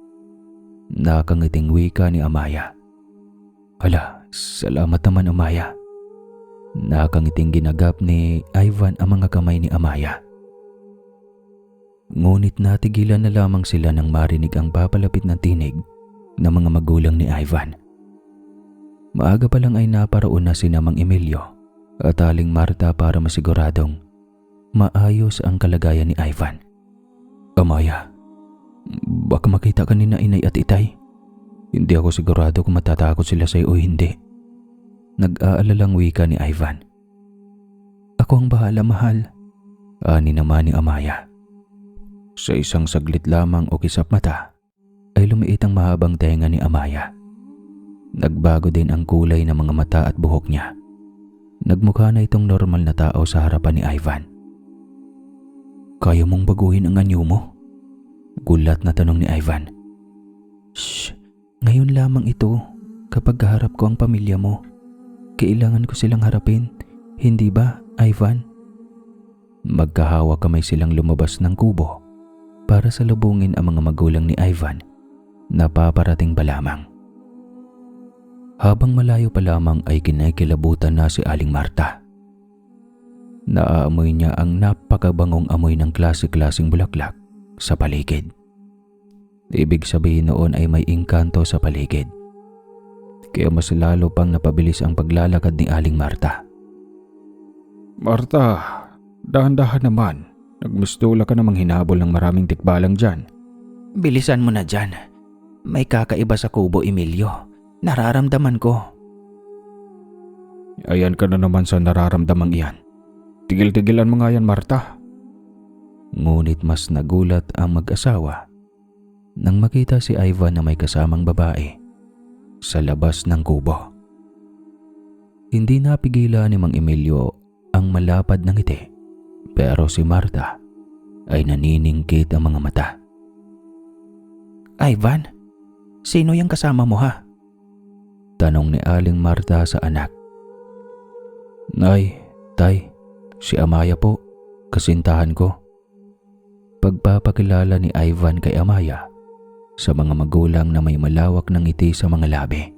Nakangiting wika ni Amaya. "Hala, salamat naman Amaya." Nakangiting ginagap ni Ivan ang mga kamay ni Amaya. Ngunit natigilan na lamang sila nang marinig ang papalapit na tinig ng mga magulang ni Ivan. Maaga pa lang ay naparoon na si Mang Emilio at Aling Marta para masiguradong maayos ang kalagayan ni Ivan. "Amaya, baka makita ka ni na inay at itay. Hindi ako sigurado kung matatakot sila sa iyo o hindi." Nag-aalalang wika ni Ivan. "Ako ang bahala, mahal," ani naman ni Amaya. Sa isang saglit lamang o kisap mata ay lumiit ang mahabang tenga ni Amaya. Nagbago din ang kulay ng mga mata at buhok niya. Nagmukha na itong normal na tao sa harapan ni Ivan. "Kaya mong baguhin ang anyo mo?" Gulat na tanong ni Ivan. "Shh, ngayon lamang ito. Kapag kaharap ko ang pamilya mo, kailangan ko silang harapin. Hindi ba, Ivan?" Magkahawak kamay silang lumabas ng kubo para salubungin ang mga magulang ni Ivan na paparating pa lamang. Habang malayo pa lamang ay kinikilabutan na si Aling Marta. Naaamoy niya ang napakabangong amoy ng klase-klaseng bulaklak sa paligid. Ibig sabihin noon ay may engkanto sa paligid. Kaya mas lalo pang napabilis ang paglalakad ni Aling Marta. "Marta, dahan-dahan naman. Nagmistula ka namang hinabol ng maraming tikbalang dyan." Bilisan mo na dyan. May kakaiba sa kubo, Emilio. Nararamdaman ko. "Ayan ka na naman sa nararamdamang iyan. Tigil-tigilan mo nga yan, Marta." Ngunit mas nagulat ang mag-asawa nang makita si Ivan na may kasamang babae sa labas ng kubo. Hindi napigilan ni Mang Emilio ang malapad na ngiti, pero si Marta ay naniningkit ang mga mata. Ivan, sino yung kasama mo ha? Tanong ni Aling Marta sa anak. "Nay, tay, si Amaya po, kasintahan ko." Pagpapakilala ni Ivan kay Amaya sa mga magulang na may malawak ng ngiti sa mga labi.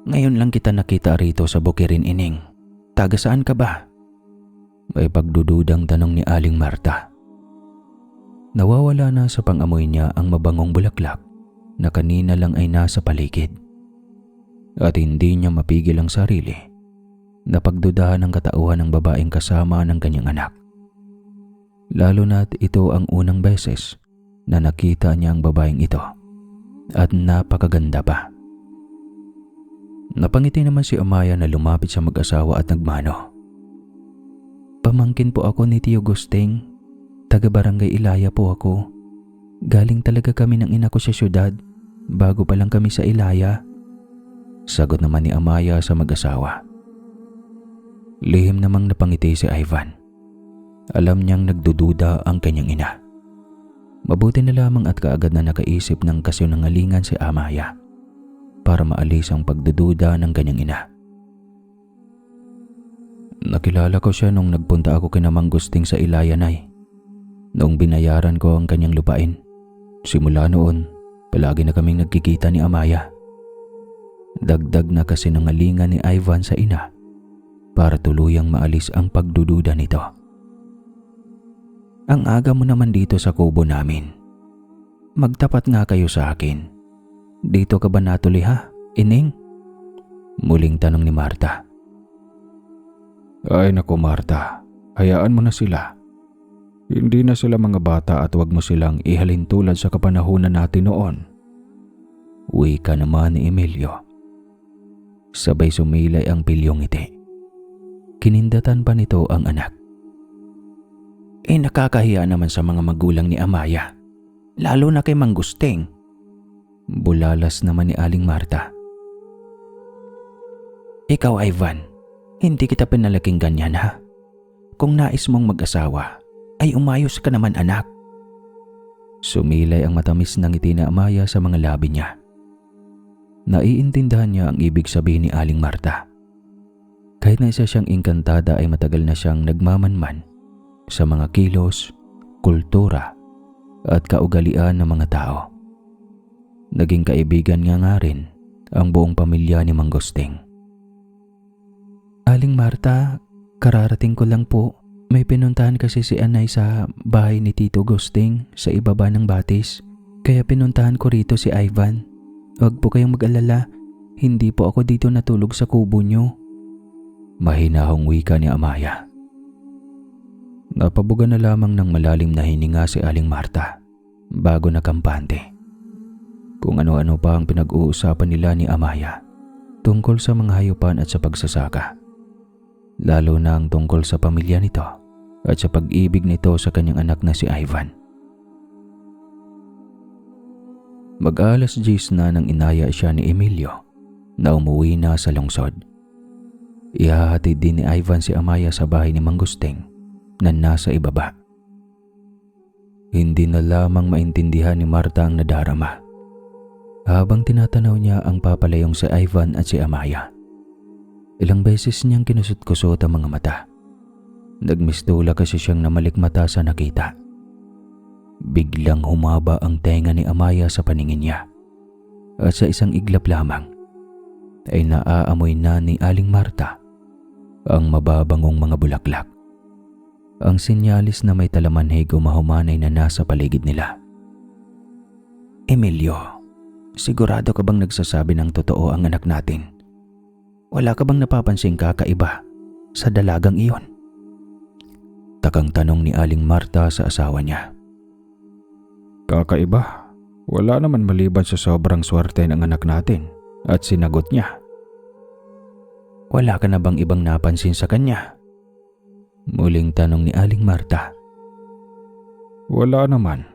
"Ngayon lang kita nakita rito sa Bukirin, Ining. Taga saan ka ba?" May pagdududang tanong ni Aling Marta. Nawawala na sa pangamoy niya ang mabangong bulaklak na kanina lang ay nasa paligid. At hindi niya mapigil ang sarili na pagdudahan ang katauhan ng babaeng kasama ng kanyang anak. Lalo na't ito ang unang beses na nakita niya ang babaeng ito at napakaganda pa. Napangiti naman si Amaya na lumapit sa mag-asawa at nagmano. "Pamangkin po ako ni Tio Gusting. Taga Barangay Ilaya po ako. Galing talaga kami ng ina ko sa syudad bago pa lang kami sa Ilaya." Sagot naman ni Amaya sa mag-asawa. Lihim namang napangiti si Ivan. Alam niyang nagdududa ang kanyang ina. Mabuti na lamang at kaagad na nakaisip ng kasinungalingan si Amaya para maalis ang pagdududa ng kanyang ina. "Nakilala ko siya nung nagpunta ako kina Mang Gusting sa Ilaya, Nay. Noong binayaran ko ang kanyang lupain. Simula noon, palagi na kaming nagkikita ni Amaya." Dagdag na kasinungalingan ni Ivan sa ina para tuluyang maalis ang pagdududa nito. "Ang aga mo naman dito sa kubo namin. Magtapat nga kayo sa akin. Dito ka ba natuloy ha, Ining?" Muling tanong ni Marta. "Ay naku Marta, hayaan mo na sila. Hindi na sila mga bata at huwag mo silang ihalin tulad sa kapanahunan natin noon." Wika naman ni Emilio. Sabay sumilay ang pilyong ngiti. Kinindatan pa nito ang anak. Nakakahiya naman sa mga magulang ni Amaya. Lalo na kay Mang Gusting." Bulalas naman ni Aling Marta. "Ikaw, Ivan, hindi kita pinalaking ganyan ha. Kung nais mong mag-asawa, Ay umayos ka naman anak. Sumilay ang matamis ng ngiti ni Amaya sa mga labi niya. Naiintindihan niya ang ibig sabihin ni Aling Marta. Kahit na isa siyang engkantada ay matagal na siyang nagmamanman sa mga kilos, kultura at kaugalian ng mga tao. Naging kaibigan nga rin ang buong pamilya ni Mang Gusting. Aling Marta, kararating ko lang po. May pinuntahan kasi si Anay sa bahay ni Tito Gusting sa ibaba ng batis. Kaya pinuntahan ko rito si Ivan. Huwag po kayong mag-alala. Hindi po ako dito natulog sa kubo niyo. Mahinahong wika ni Amaya. Napabuga na lamang ng malalim na hininga si Aling Marta bago nakampante. Kung ano-ano pa ang pinag-uusapan nila ni Amaya tungkol sa mga hayupan at sa pagsasaka. Lalo na ang tungkol sa pamilya nito at sa pag-ibig nito sa kanyang anak na si Ivan. Mag-alas 10 na nang inaya siya ni Emilio na umuwi na sa lungsod. Ihahatid din ni Ivan si Amaya sa bahay ni Mang Gusting na nasa ibaba. Hindi na lamang maintindihan ni Marta ang nadarama habang tinatanaw niya ang papalayong si Ivan at si Amaya. Ilang beses niyang kinusot-kusot ang mga mata. Nagmistula kasi siyang namalikmata sa nakita. Biglang humaba ang tenga ni Amaya sa paningin niya. At sa isang iglap lamang ay naaamoy na ni Aling Marta ang mababangong mga bulaklak. Ang sinyalis na may talamanhig o mahumanay na nasa paligid nila. Emilio, sigurado ka bang nagsasabi ng totoo ang anak natin? Wala ka bang napapansing kakaiba sa dalagang iyon? Takang tanong ni Aling Marta sa asawa niya. Kakaiba? Wala naman maliban sa sobrang swerte ng anak natin at sinagot niya. Wala ka na bang ibang napansin sa kanya? Muling tanong ni Aling Marta. Wala naman.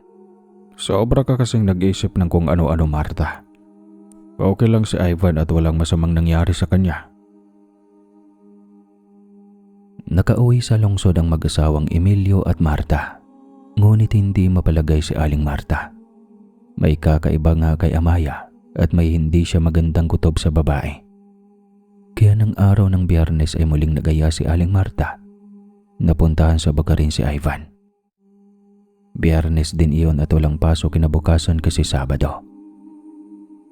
Sobra ka kasing nag-isip ng kung ano-ano, Marta. Okay lang si Ivan at walang masamang nangyari sa kanya. Nakauwi sa lungsod ang mag-asawang Emilio at Marta. Ngunit hindi mapalagay si Aling Marta. May kakaiba nga kay Amaya at may hindi siya magandang kutob sa babae. Kaya ng araw ng Biyernes ay muling nagaya si Aling Marta. Napuntahan sa Bakarin si Ivan. Biyernes din iyon at walang pasok kinabukasan kasi Sabado.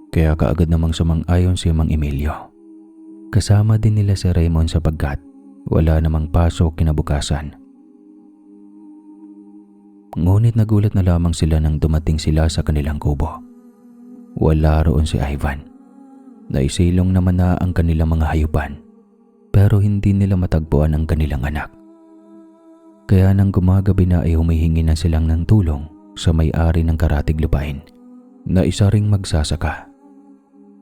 Kaya kaagad namang sumang-ayon si Mang Emilio. Kasama din nila si Raymond sapagkat wala namang pasok kinabukasan. Ngunit nagulat na lamang sila nang dumating sila sa kanilang kubo. Wala roon si Ivan. Naisilong naman na ang kanilang mga hayupan, pero hindi nila matagpuan ang kanilang anak. Kaya nang gumagabi na ay humihingi na silang ng tulong sa may-ari ng karatig lupain na isa ring magsasaka.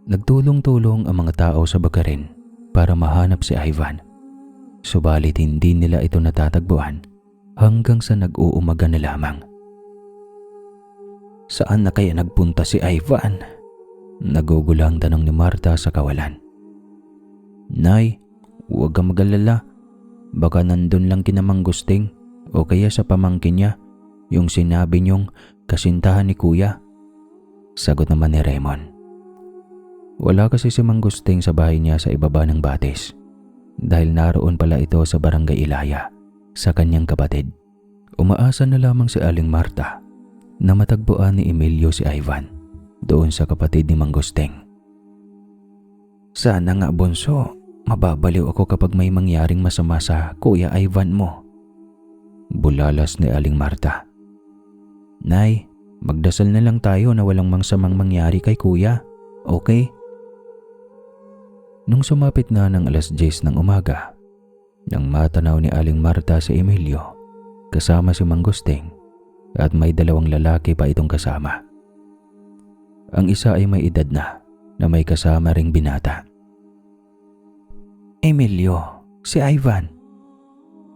Nagtulong-tulong ang mga tao sa Bakarin para mahanap si Ivan. Subalit hindi nila ito natatagpuan hanggang sa nag-uumaga na lamang. Saan na kaya nagpunta si Ivan? Nagugulang tanong ni Marta sa kawalan. Nay, huwag kang mag-alala. Baka nandun lang kina Mang Gusting o kaya sa pamangkin niya, yung sinabi niyong kasintahan ni Kuya. Sagot naman ni Raymond. Wala kasi si Mang Gusting sa bahay niya sa ibaba ng batis dahil naroon pala ito sa Barangay Ilaya sa kanyang kapatid. Umaasa na lamang si Aling Marta na matagpuan ni Emilio si Ivan doon sa kapatid ni Mang Gusting. Sana nga bunso, mababaliw ako kapag may mangyaring masama sa Kuya Ivan mo. Bulalas ni Aling Marta. Nay, magdasal na lang tayo na walang mangsamang mangyari kay Kuya, okay? Nung sumapit na ng alas 10 ng umaga, nang matanaw ni Aling Marta si Emilio kasama si Mang Gusting at may dalawang lalaki pa itong kasama. Ang isa ay may edad na may kasama ring binata. Emilio, si Ivan.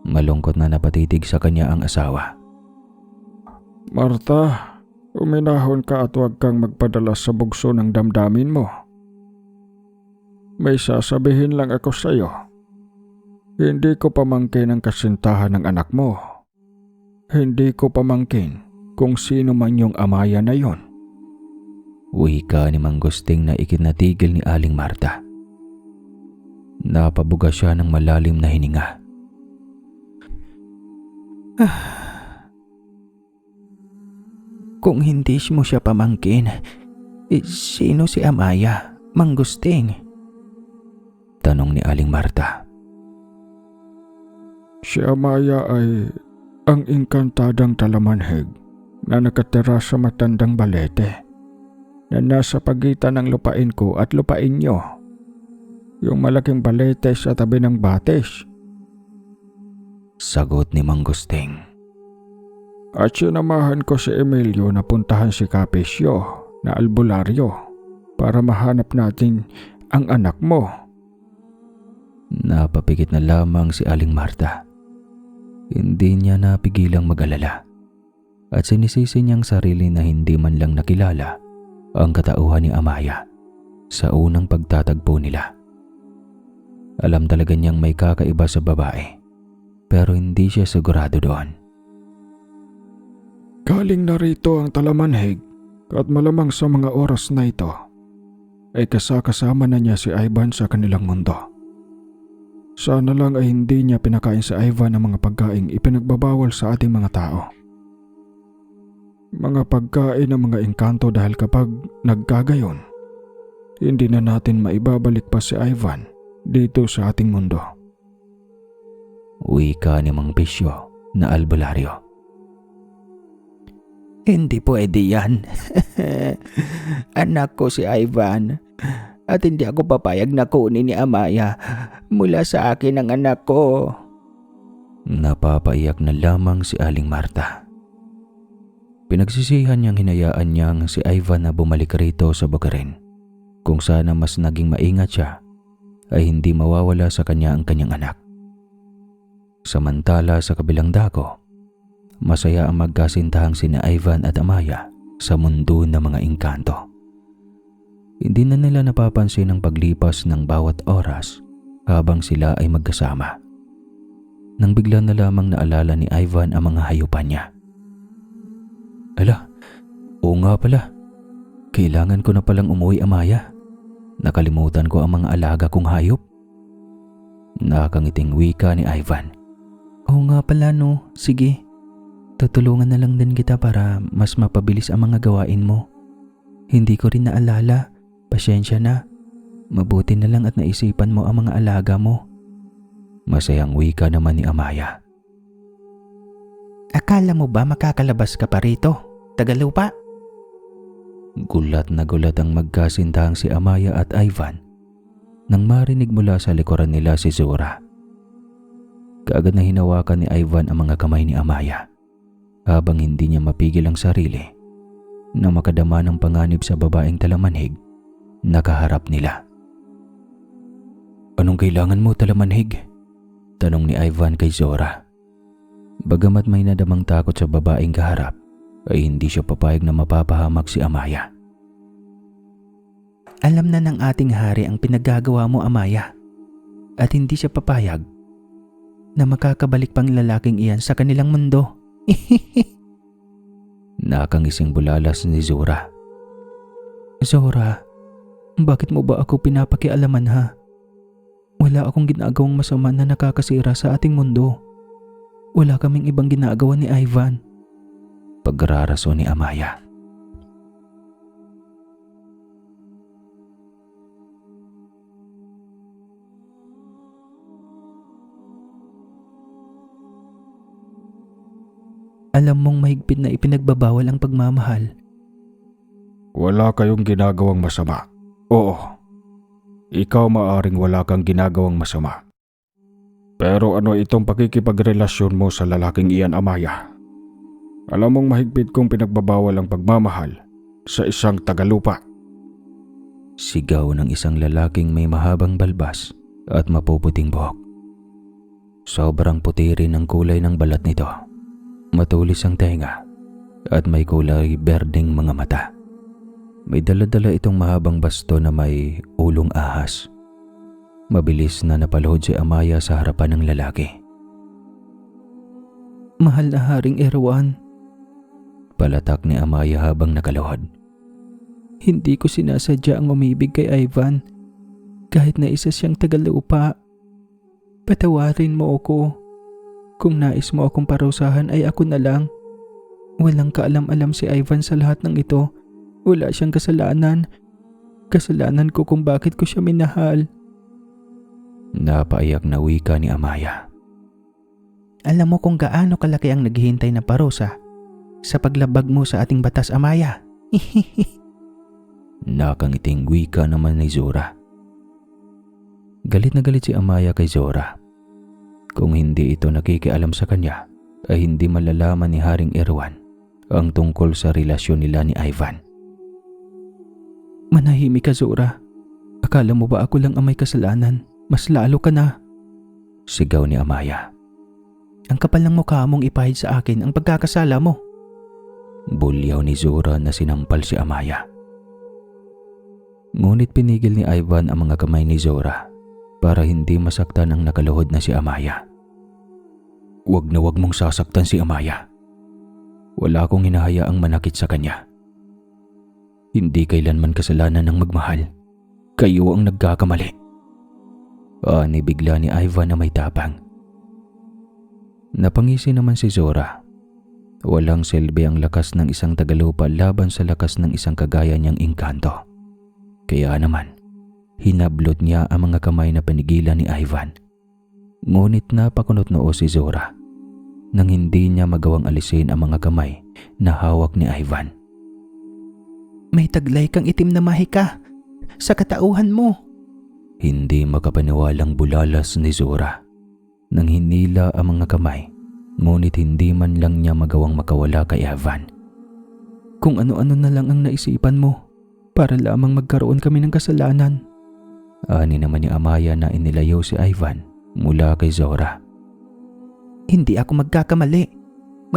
Malungkot na napatitig sa kanya ang asawa. Marta, uminahon ka at huwag kang magpadala sa bugso ng damdamin mo. May sasabihin lang ako sa iyo. Hindi ko pamangkin ang kasintahan ng anak mo. Hindi ko pamangkin kung sino man yung Amaya na yon. Wika ni Mang Gusting na ikinatigil ni Aling Marta. Napabuga siya ng malalim na hininga. Kung hindi mo siya pamangkin, sino si Amaya, Mang Gusting? Tanong ni Aling Marta. Si Amaya ay ang engkantadang talamanhig na nakatira sa matandang balete na nasa pagitan ng lupain ko at lupain nyo. Yung malaking balete sa tabi ng batis. Sagot ni Mang Gusting. At sinamahan ko si Emilio na puntahan si Capisio na albularyo para mahanap natin ang anak mo. Napapikit na lamang si Aling Marta. Hindi niya napigilang mag-alala at sinisisi niyang sarili na hindi man lang nakilala ang katauhan ni Amaya sa unang pagtatagpo nila. Alam talaga niyang may kakaiba sa babae pero hindi siya sigurado doon. Galing na rito ang talamanhig at malamang sa mga oras na ito ay kasama na niya si Ivan sa kanilang mundo. Sana lang ay hindi niya pinakain sa Ivan ang mga pagkaing ipinagbabawal sa ating mga tao. Mga pagkain ng mga engkanto dahil kapag nagkagayon, hindi na natin maibabalik pa si Ivan dito sa ating mundo. Wika ni Mang Pisyo na albularyo. Hindi pwede yan. Anak ko si Ivan. At hindi ako papayag na kunin ni Amaya mula sa akin ang anak ko. Napapaiyak na lamang si Aling Marta. Pinagsisihan niyang hinayaan niyang si Ivan na bumalik rito sa Bukirin. Kung sana mas naging maingat siya, ay hindi mawawala sa kanya ang kanyang anak. Samantala sa kabilang dako, masaya ang magkasintahang sina Ivan at Amaya sa mundo ng mga engkanto. Hindi na nila napapansin ang paglipas ng bawat oras habang sila ay magkasama. Nang bigla na lamang naalala ni Ivan ang mga hayupan niya. Ala, oo nga pala. Kailangan ko na palang umuwi, Amaya. Nakalimutan ko ang mga alaga kong hayop. Nakangiting wika ni Ivan. Oo nga pala no, sige. Tutulungan na lang din kita para mas mapabilis ang mga gawain mo. Hindi ko rin naalala. Pasensya na. Mabuti na lang at naisipan mo ang mga alaga mo. Masayang wika naman ni Amaya. Akala mo ba makakalabas ka pa rito? Tagalupa? Gulat na gulat ang magkasintahang si Amaya at Ivan nang marinig mula sa likuran nila si Zora. Kaagad na hinawakan ni Ivan ang mga kamay ni Amaya habang hindi niya mapigil ang sarili na makadama ng panganib sa babaeng talamanhig na kaharap nila. Anong kailangan mo, talamanhig? Tanong ni Ivan kay Zora. Bagamat may nadamang takot sa babaeng kaharap, ay hindi siya papayag na mapapahamak si Amaya. Alam na ng ating hari ang pinaggagawa mo, Amaya. At hindi siya papayag na makakabalik pang lalaking iyan sa kanilang mundo. Nakangising bulalas ni Zora. Zora, bakit mo ba ako pinapakialaman ha? Wala akong ginagawang masama na nakakasira sa ating mundo. Wala kaming ibang ginagawa ni Ivan. Pagrarason ni Amaya. Alam mong mahigpit na ipinagbabawal ang pagmamahal. Wala kayong ginagawang masama. Oo, ikaw maaring wala kang ginagawang masama. Pero ano itong pakikipagrelasyon mo sa lalaking iyan, Amaya? Alam mong mahigpit kong pinagbabawal ang pagmamahal sa isang tagalupa. Sigaw ng isang lalaking may mahabang balbas at mapuputing buhok. Sobrang puti rin ang kulay ng balat nito. Matulis ang tenga at may kulay berdeng mga mata. May dala-dala itong mahabang basto na may ulong ahas. Mabilis na napaluhod si Amaya sa harapan ng lalaki. Mahal na Haring Erwan, Palatak ni Amaya habang nakaluhod. hindi ko sinasadya ang umibig kay Ivan. Kahit na isa siyang tagalupa. Patawarin mo ako. Kung nais mo akong parusahan ay ako na lang. Walang kaalam-alam si Ivan sa lahat ng ito. Wala siyang kasalanan. Kasalanan ko kung bakit ko siya minahal. Napaiyak na wika ni Amaya. Alam mo kung gaano kalaki ang naghihintay na parusa sa paglabag mo sa ating batas, Amaya. Nakangiting wika naman ni Zora. Galit na galit si Amaya kay Zora. Kung hindi ito nakikialam sa kanya, ay hindi malalaman ni Haring Erwan ang tungkol sa relasyon nila ni Ivan. Manahimik ka, Zora. Akala mo ba ako lang ang may kasalanan? Mas lalo ka na. Sigaw ni Amaya. Ang kapal ng mukha mong ipahid sa akin ang pagkakasala mo. Bulyaw ni Zora na sinampal si Amaya. Ngunit pinigil ni Ivan ang mga kamay ni Zora para hindi masaktan ang nakaluhod na si Amaya. Huwag na huwag mong sasaktan si Amaya. Wala akong hinahayaang manakit sa kanya. Hindi kailanman kasalanan ng magmahal. Kayo ang nagkakamali. Ani bigla ni Ivan na may tapang. Napangisi naman si Zora. Walang silbi ang lakas ng isang tagalupa laban sa lakas ng isang kagaya niyang engkanto. Kaya naman, hinablot niya ang mga kamay na pinigilan ni Ivan. Ngunit napakunot noo si Zora nang hindi niya magawang alisin ang mga kamay na hawak ni Ivan. May taglay kang itim na mahika sa katauhan mo. Hindi makapaniwalang bulalas ni Zora nang hinila ang mga kamay, ngunit hindi man lang niya magawang makawala kay Ivan. Kung ano-ano na lang ang naisipan mo para lamang magkaroon kami ng kasalanan. Ani naman ni Amaya na inilayo si Ivan mula kay Zora. Hindi ako magkakamali.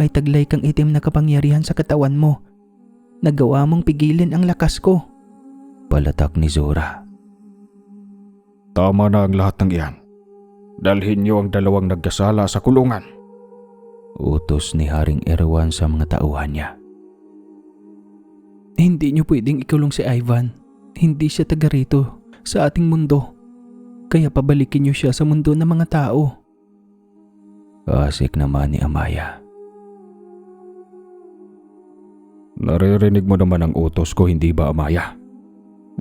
May taglay kang itim na kapangyarihan sa katawan mo. Nagawa mong pigilin ang lakas ko. Palatak ni Zora. Tama na ang lahat ng iyan. Dalhin niyo ang dalawang nagkasala sa kulungan. Utos ni Haring Erwan sa mga tauhan niya. Hindi niyo pwedeng ikulong si Ivan. Hindi siya taga rito sa ating mundo. Kaya pabalikin niyo siya sa mundo ng mga tao. Asik naman ni Amaya. Naririnig mo naman ang utos ko, hindi ba, Amaya?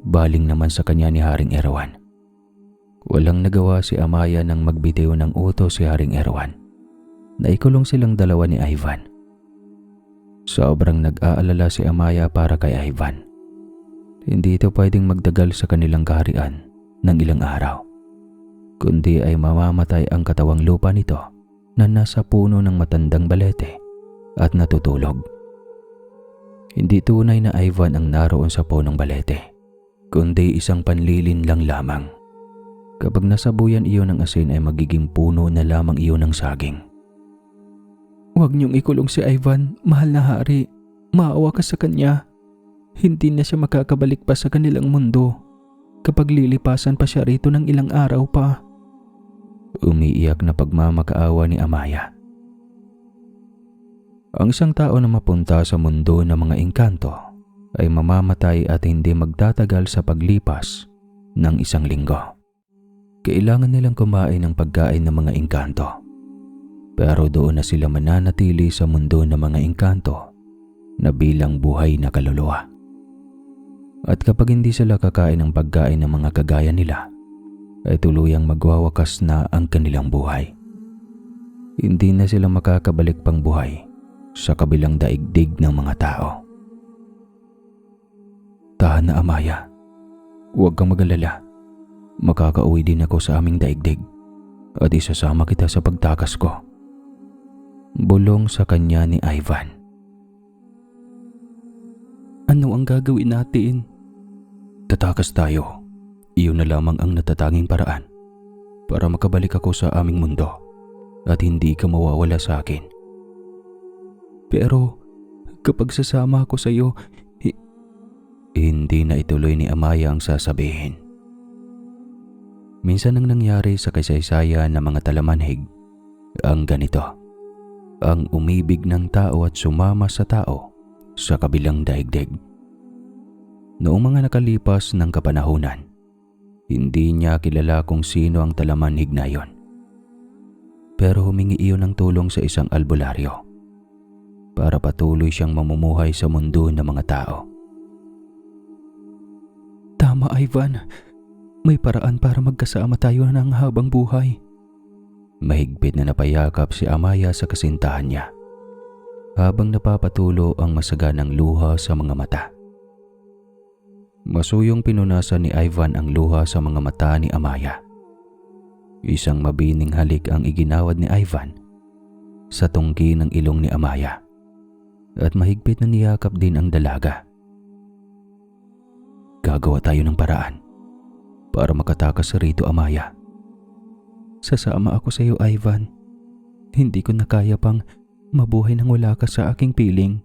Baling naman sa kanya ni Haring Erwan. Walang nagawa si Amaya nang magbitiw ng utos si Haring Erwan. Naikulong silang dalawa ni Ivan. Sobrang nag-aalala si Amaya para kay Ivan. Hindi ito pwedeng magdagal sa kanilang kaharian ng ilang araw, kundi ay mamamatay ang katawang lupa nito na nasa puno ng matandang balete at natutulog. Hindi tunay na Ivan ang naroon sa punong balete, kundi isang panlilin lang lamang. Kapag nasabuyan iyon ng asin ay magiging puno na lamang iyon ng saging. Huwag niyong ikulong si Ivan, mahal na hari. Maawa ka sa kanya. Hindi na siya makakabalik pa sa kanilang mundo kapag lilipasan pa siya rito ng ilang araw pa. Umiiyak na pagmamakaawa ni Amaya. Ang isang tao na mapunta sa mundo ng mga engkanto ay mamamatay at hindi magtatagal sa paglipas ng isang linggo. Kailangan nilang kumain ng pagkain ng mga engkanto. Pero doon na sila mananatili sa mundo ng mga engkanto na bilang buhay na kaluluwa. At kapag hindi sila kakain ng pagkain ng mga kagaya nila, ay tuluyang magwawakas na ang kanilang buhay. Hindi na sila makakabalik pang buhay sa kabilang daigdig ng mga tao. Tahan na, Amaya. Huwag kang mag-alala. Makakauwi din ako sa aming daigdig at isasama kita sa pagtakas ko. Bulong sa kanya ni Ivan. Ano ang gagawin natin? Tatakas tayo. Iyon na lamang ang natatanging paraan para makabalik ako sa aming mundo at hindi ka mawawala sa akin. Pero kapag sasama ako sa iyo, hindi na ituloy ni Amaya ang sasabihin. Minsan ang nangyari sa kasaysayan ng mga talamanhig ang ganito. ang umibig ng tao at sumama sa tao sa kabilang daigdig. Noong mga nakalipas ng kapanahunan, hindi niya kilala kung sino ang talamanhig na iyon. Pero humingi iyon ng tulong sa isang albularyo para patuloy siyang mamumuhay sa mundo ng mga tao. Tama, Ivan. May paraan para magkasama tayo ng habang buhay. Mahigpit na napayakap si Amaya sa kasintahan niya habang napapatulo ang masaganang luha sa mga mata. Masuyong pinunasan ni Ivan ang luha sa mga mata ni Amaya. Isang mabining halik ang iginawad ni Ivan sa tungki ng ilong ni Amaya at mahigpit na niyakap din ang dalaga. Gagawa tayo ng paraan para makatakas rito, Amaya. Sasama ako sa iyo, Ivan. Hindi ko na kaya pang mabuhay nang wala ka sa aking piling.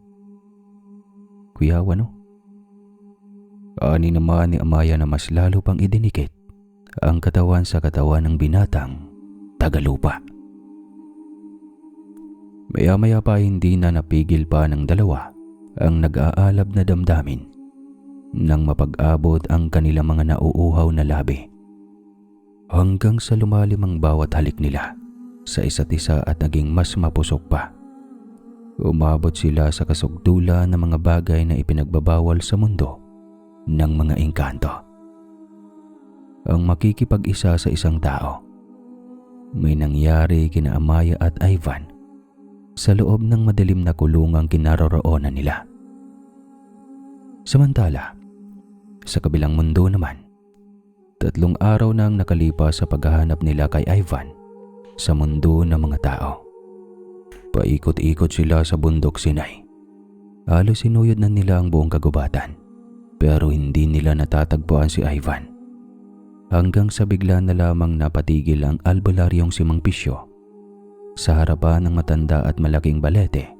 Kuya Wano. Ani naman ni Amaya na mas lalo pang idinikit ang katawan sa katawan ng binatang tagalupa. Maya-maya pa hindi na napigil pa ng dalawa ang nag-aalab na damdamin nang mapag-abot ang kanilang mga nauuhaw na labi. Hanggang sa lumalim ang bawat halik nila sa isa't isa at naging mas mapusok pa. Umabot sila sa kasugdulan ng mga bagay na ipinagbabawal sa mundo ng mga engkanto. Ang makikipag-isa sa isang tao. May nangyari kina Amaya at Ivan sa loob ng madilim na kulungang kinaroroonan nila. Samantala, sa kabilang mundo naman, 3 araw nang nakalipas sa paghahanap nila kay Ivan sa mundo ng mga tao. Paikot-ikot sila sa bundok Sinai. Halos sinuyod na nila ang buong kagubatan, pero hindi nila natatagpuan si Ivan. Hanggang sa bigla na lamang napatigil ang albularyong si Mang Pisyo sa harapan ng matanda at malaking balete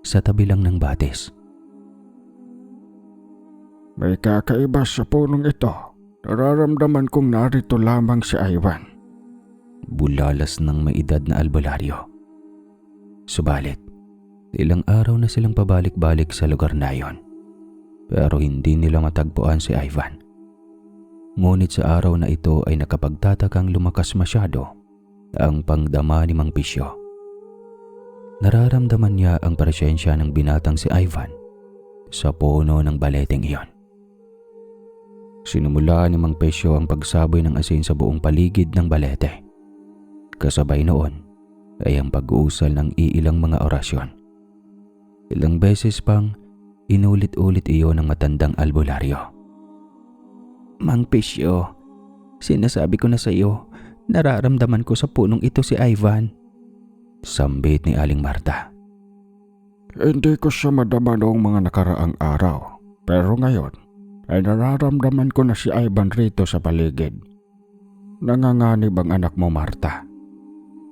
sa tabi lang ng batis. May kakaiba sa punong ito. Nararamdaman kong narito lamang si Ivan. Bulalas ng may edad na albularyo. Subalit, ilang araw na silang pabalik-balik sa lugar na iyon. Pero hindi nila matagpuan si Ivan. Ngunit sa araw na ito ay nakapagtatakang lumakas masyado ang pangdama ni Mang Pisyo. Nararamdaman niya ang presensya ng binatang si Ivan sa puno ng baleteng iyon. Sinumula ni Mang Pisyo ang pagsaboy ng asin sa buong paligid ng balete. Kasabay noon ay ang pag-uusal ng iilang mga orasyon. Ilang beses pang inulit-ulit iyon ng matandang albularyo. Mang Pisyo, sinasabi ko na sa iyo, nararamdaman ko sa punong ito si Ivan. Sambit ni Aling Marta. Hindi ko siya madama noong mga nakaraang araw. Pero ngayon, ay nararamdaman ko na si Ivan rito sa paligid. Nanganganib ang anak mo, Marta.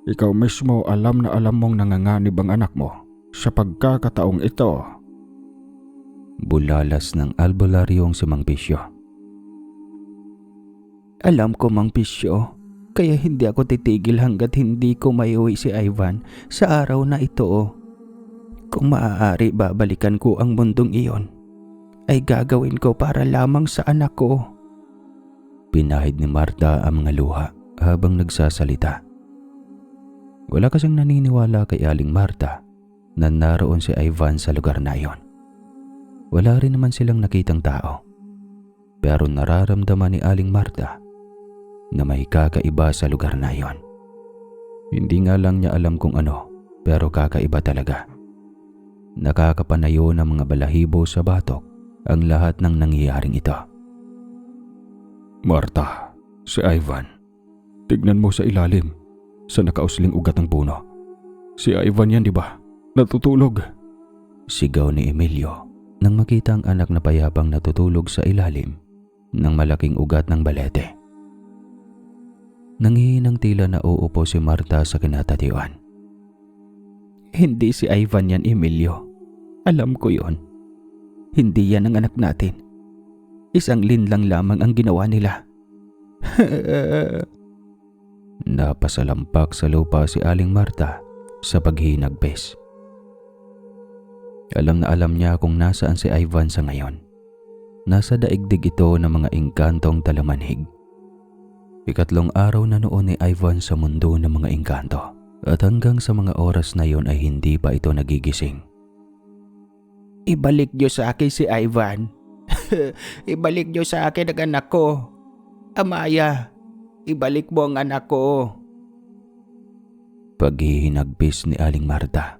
Ikaw mismo alam na alam mong nanganganib ang anak mo sa pagkakataong ito. Bulalas ng albularyong si Mang Pisyo. Alam ko, Mang Pisyo, kaya hindi ako titigil hanggat hindi ko maiuwi si Ivan sa araw na ito. Kung maaari, babalikan ko ang mundong iyon. Ay gagawin ko para lamang sa anak ko. Pinahid ni Marta ang mga luha habang nagsasalita. Wala kasing naniniwala kay Aling Marta na naroon si Ivan sa lugar na iyon. Wala rin naman silang nakitang tao. Pero nararamdaman ni Aling Marta na may kakaiba sa lugar na iyon. Hindi nga lang niya alam kung ano, pero kakaiba talaga. Nakakapanayo ng mga balahibo sa batok ang lahat ng nangyayaring ito. Marta, si Ivan. Tignan mo sa ilalim, sa nakausling ugat ng puno. Si Ivan yan, di ba? Natutulog. Sigaw ni Emilio nang makita ang anak na payapang natutulog sa ilalim ng malaking ugat ng balete. Nanghihinang tila na uupo si Marta sa kinatatiwan. Hindi si Ivan yan, Emilio. Alam ko yon. Hindi yan ang anak natin. Isang linlang lamang ang ginawa nila. Napasalampak sa lupa si Aling Marta sa paghinagpis. Alam na alam niya kung nasaan si Ivan sa ngayon. Nasa daigdig ito ng mga engkantong talamanhig. Ikatlong araw na noon ni Ivan sa mundo ng mga engkanto at hanggang sa mga oras na yon ay hindi pa ito nagigising. Ibalik niyo sa akin si Ivan. Ibalik niyo sa akin ang anak ko. Amaya, ibalik mo ang anak ko. Paghihinagbis ni Aling Marta.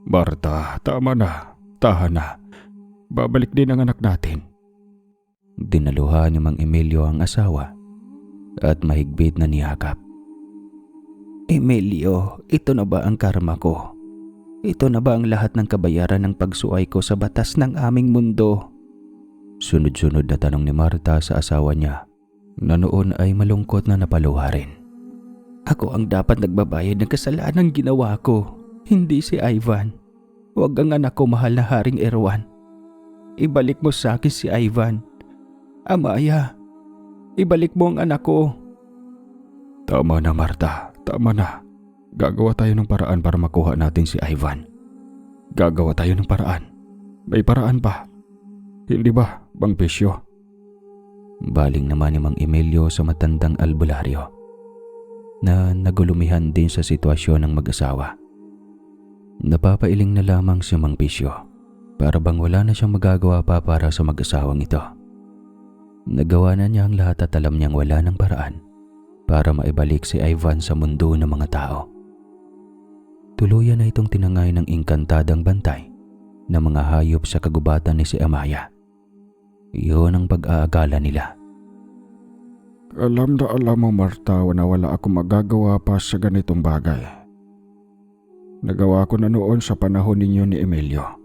Marta, tama na. Tahan na. Babalik din ang anak natin. Dinaluhan ni Mang Emilio ang asawa at mahigpit na niyakap. Emilio, ito na ba ang karma ko? Ito na ba ang lahat ng kabayaran ng pagsuway ko sa batas ng aming mundo? Sunod-sunod na tanong ni Marta sa asawa niya na noon ay malungkot na napaluha rin. Ako ang dapat nagbabayad ng kasalanang ginawa ko, hindi si Ivan. Huwag ang anak ko, mahal na Haring Erwan. Ibalik mo sa akin si Ivan. Amaya, ibalik mo ang anak ko. Tama na, Marta. Tama na. Gagawa tayo ng paraan para makuha natin si Ivan. Gagawa tayo ng paraan. May paraan pa. Hindi ba, Bang Pisyo? Baling naman ni Mang Emilio sa matandang albularyo na nagulumihan din sa sitwasyon ng mag-asawa. Napapailing na lamang si Mang Pisyo para bang wala na siyang magagawa pa para sa mag-asawang ito. Nagawa na niya ang lahat at alam niyang wala ng paraan para maibalik si Ivan sa mundo ng mga tao. Tuluyan na itong tinangay ng engkantadang bantay ng mga hayop sa kagubatan ni si Amaya. Iyon ang pag-aagala nila. Alam na alam mo, Marta, na wala akong magagawa pa sa ganitong bagay. Nagawa ko na noon sa panahon ninyo ni Emilio.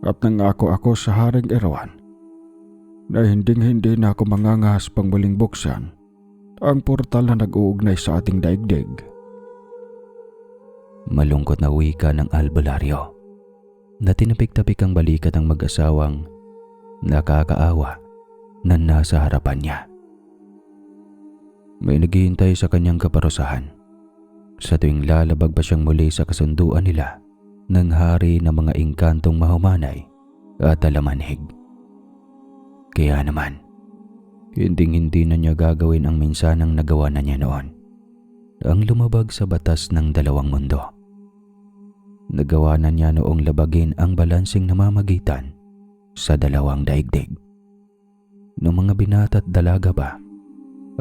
At nangako ako sa Haring Erwan na hinding-hindi na ako mangangahas pang muling buksan ang portal na nag-uugnay sa ating daigdig. Malungkot na wika ng albularyo na tinapik-tapik ang balikat ng mag-asawang nakakaawa na nasa harapan niya. May naghihintay sa kanyang kaparusahan sa tuwing lalabag pa siyang muli sa kasunduan nila ng hari ng mga engkantong mahumanay at talamanhig. Kaya naman, hinding-hindi na niya gagawin ang minsanang nagawa na niya noon, ang lumabag sa batas ng dalawang mundo. Nagawa na niya noong labagin ang balansing namamagitan sa dalawang daigdig. Noong mga binata at dalaga pa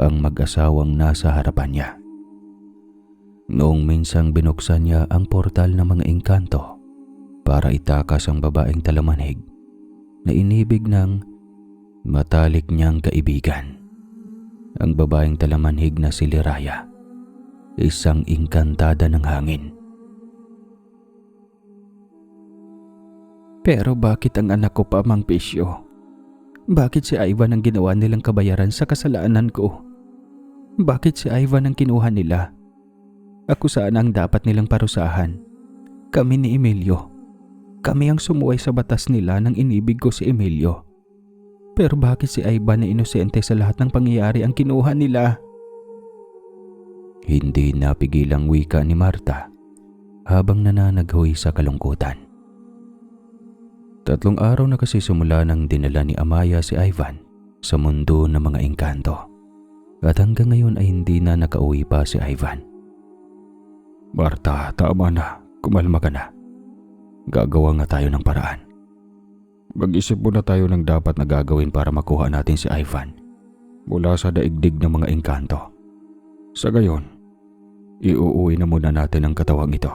ang mag-asawang nasa harapan niya. Noong minsang binuksan niya ang portal ng mga engkanto para itakas ang babaeng talamanhig na inibig ng matalik niyang kaibigan. Ang babaeng talamanhig na si Liraya, isang engkantada ng hangin. Pero bakit ang anak ko pa, Mang Pisyo? Bakit si Ivan ang ginawa nilang kabayaran sa kasalanan ko? Bakit si Ivan ang kinuha nila? Ako sana ang dapat nilang parusahan. Kami ni Emilio. Kami ang sumuway sa batas nila nang inibig ko si Emilio. Pero bakit si Ivan na inosente sa lahat ng pangyayari ang kinuha nila? Hindi napigilang wika ni Marta habang nananaghoy sa kalungkutan. 3 araw na kasi simula nang dinala ni Amaya si Ivan sa mundo ng mga engkanto at hanggang ngayon ay hindi na nakauwi pa si Ivan. Marta, tama na. Kumalma ka na. Gagawa nga tayo ng paraan. Mag-isip muna tayo ng dapat na gagawin para makuha natin si Ivan mula sa daigdig ng mga engkanto. Sa gayon, iuuwi na muna natin ang katawang ito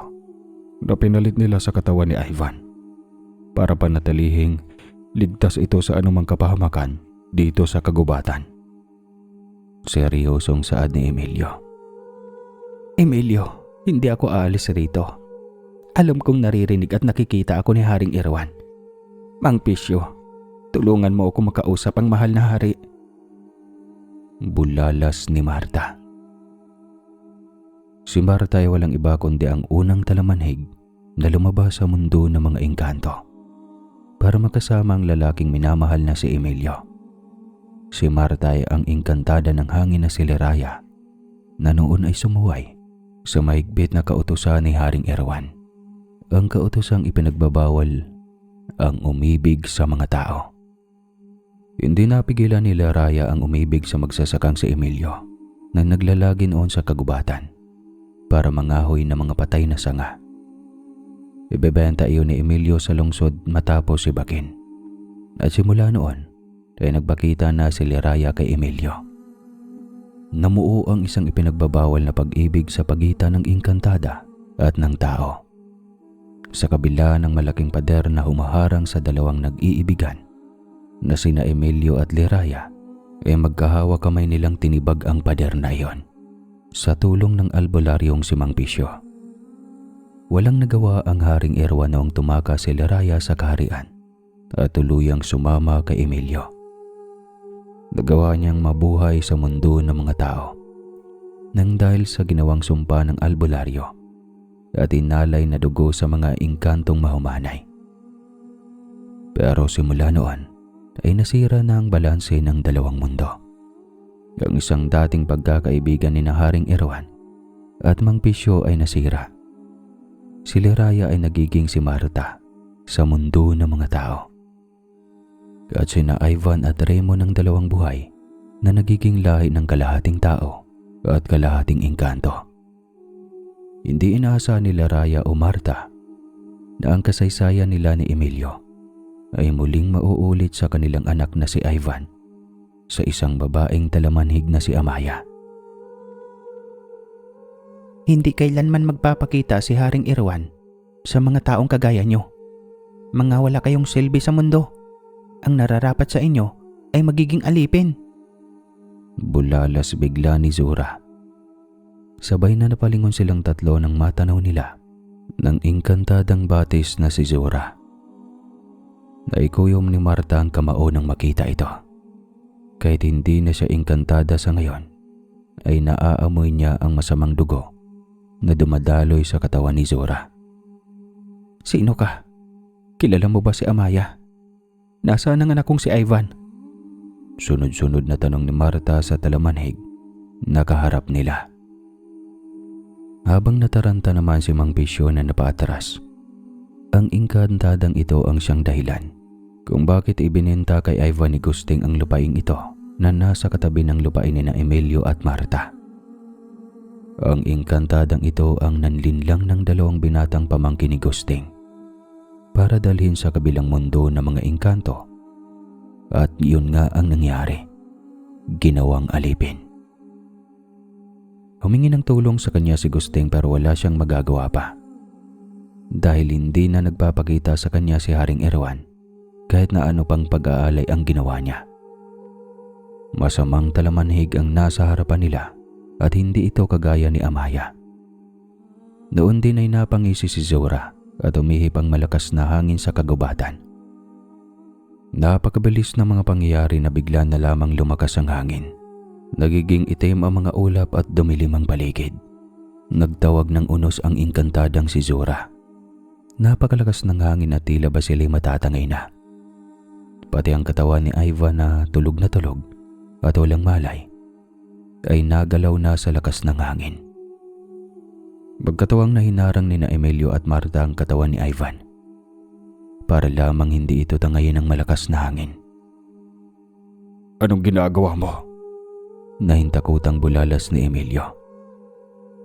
na pinalit nila sa katawan ni Ivan para panatilihing ligtas ito sa anumang kapahamakan dito sa kagubatan. Seryosong saad ni Emilio. Emilio, hindi ako aalis rito. Alam kong naririnig at nakikita ako ni Haring Erwan. Mang Pisyo, tulungan mo ako makausap ang mahal na hari. Bulalas ni Marta. Si Marta ay walang iba kundi ang unang talamanhig na lumabas sa mundo ng mga engkanto para makasama ang lalaking minamahal na si Emilio. Si Marta ay ang engkantada ng hangin na si Liraya na noon ay sumuway sa mahigpit na kautusan ni Haring Erwan ang kautosang ipinagbabawal ang umibig sa mga tao. Hindi napigilan ni Leraya ang umibig sa magsasakang si Emilio na naglalagi noon sa kagubatan para mangahoy ng mga patay na sanga. Ibebenta iyon ni Emilio sa lungsod matapos ibakin. At simula noon ay nagbakita na si Leraya kay Emilio. Namuo ang isang ipinagbabawal na pag-ibig sa pagitan ng engkantada at ng tao. Sa kabila ng malaking pader na humaharang sa dalawang nag-iibigan na sina Emilio at Leraya, ay magkahawa kamay nilang tinibag ang pader na iyon sa tulong ng albularyong si Mang Pisyo. Walang nagawa ang Haring Erwan noong tumakas si Leraya sa kaharian at tuluyang sumama kay Emilio. Nagawa niyang mabuhay sa mundo ng mga tao nang dahil sa ginawang sumpa ng albularyo at inalay na dugo sa mga engkantong mahumanay. Pero simula noon ay nasira na ang balanse ng dalawang mundo. Ang isang dating pagkakaibigan ni Haring Erwan at Mang Pisyo ay nasira. Si Leraya ay nagiging si Marta sa mundo ng mga tao. At sina Ivan at Remo ng dalawang buhay na nagiging lahi ng kalahating tao at kalahating engkanto. Hindi inaasa ni Leraya o Marta na ang kasaysayan nila ni Emilio ay muling mauulit sa kanilang anak na si Ivan sa isang babaeng talamanhig na si Amaya. Hindi kailanman magpapakita si Haring Erwan sa mga taong kagaya nyo. Mga wala kayong silbi sa mundo. Ang nararapat sa inyo ay magiging alipin. Bulalas bigla ni Zura. Sabay na napalingon silang tatlo ng matanaw nila ng engkantadang batis na si Zura. Naikuyom ni Marta ang kamao nang makita ito. Kahit hindi na siya engkantada sa ngayon, ay naaamoy niya ang masamang dugo na dumadaloy sa katawan ni Zura. Sino ka? Kilala mo ba si Amaya? Nasaan ang anak kong si Ivan? Sunod-sunod na tanong ni Marta sa talamanhig na kaharap nila. Habang nataranta naman si Mang Pisyo na napaatras, ang engkantadang ito ang siyang dahilan kung bakit ibininta kay Ivan ni Gusting ang lupaing ito na nasa katabi ng lupain ni Emilio at Marta. Ang engkantadang ito ang nanlinlang ng dalawang binatang pamangkin ni Gusting para dalhin sa kabilang mundo ng mga engkanto. At yun nga ang nangyari. Ginawang alipin. Humingi ng tulong sa kanya si Gusting pero wala siyang magagawa pa. Dahil hindi na nagpapakita sa kanya si Haring Erwan kahit na ano pang pag-aalay ang ginawa niya. Masamang talamanhig ang nasa harapan nila at hindi ito kagaya ni Amaya. Noon din ay napangisi si Zura at umihip ang malakas na hangin sa kagubatan. Napakabilis ng mga pangyayari na bigla na lamang lumakas ang hangin. Nagiging itim ang mga ulap at dumilim ang paligid. Nagtawag ng unos ang engkantadang si Zura. Napakalakas ng hangin at tila ba sila'y matatangay na. Pati ang katawan ni Ivan na tulog at walang malay ay nagalaw na sa lakas ng hangin. Magkatawang nahinarang ni Emilio at Marta ang katawan ni Ivan para lamang hindi ito tangayin ng malakas na hangin. Anong ginagawa mo? Nahintakutang bulalas ni Emilio.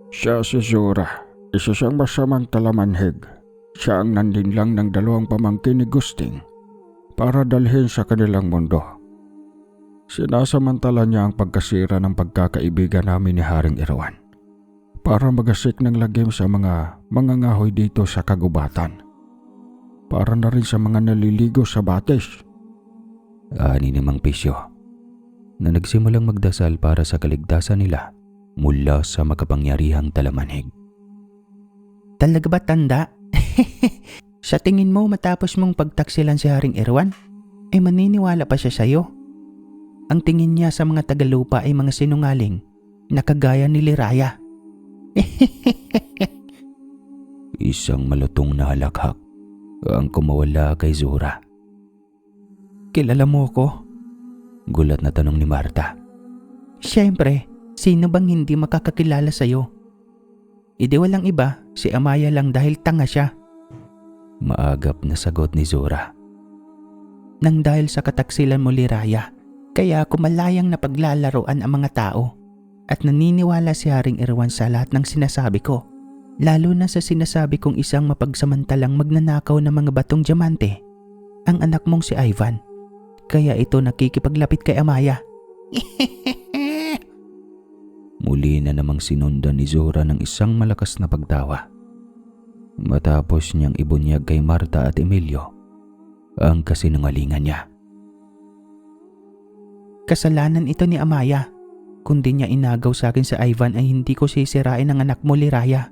Siya si Zura. Isa siyang masamang talamanhig. Siya ang nanlinlang ng dalawang pamangkin ni Gusting para dalhin sa kanilang mundo. Sinasamantala niya ang pagkasira ng pagkakaibigan namin ni Haring Erwan para magasik ng lagim sa mga mangangahoy dito sa kagubatan. Para na rin sa mga naliligo sa batis. Ani ni Mang Pisyo na nagsimulang magdasal para sa kaligtasan nila mula sa makapangyarihang talamanhig. Talaga ba tanda? Sa tingin mo matapos mong pagtaksilan si Haring Erwan, ay maniniwala pa siya sa'yo? Ang tingin niya sa mga tagalupa ay mga sinungaling na kagaya ni Leraya. Isang malutong na halakhak ang kumawala kay Zura. Kilala mo ko? Gulat na tanong ni Marta. Siyempre, sino bang hindi makakakilala sa'yo? Hindi walang iba, si Amaya lang dahil tanga siya. Maagap na sagot ni Zora. Nang dahil sa kataksilan mo, Liraya, kaya ako malayang napaglalaroan ang mga tao at naniniwala si Haring Erwan sa lahat ng sinasabi ko, lalo na sa sinasabi kong isang mapagsamantalang magnanakaw ng mga batong diamante, ang anak mong si Ivan. Kaya ito nakikipaglapit kay Amaya. Muli na namang sinundan ni Zora ng isang malakas na pagtawa. Matapos niyang ibunyag kay Marta at Emilio ang kasinungalingan niya. Kasalanan ito ni Amaya. Kung di niya inagaw sa akin sa Ivan ay hindi ko sisirain ang anak mo, Liraya.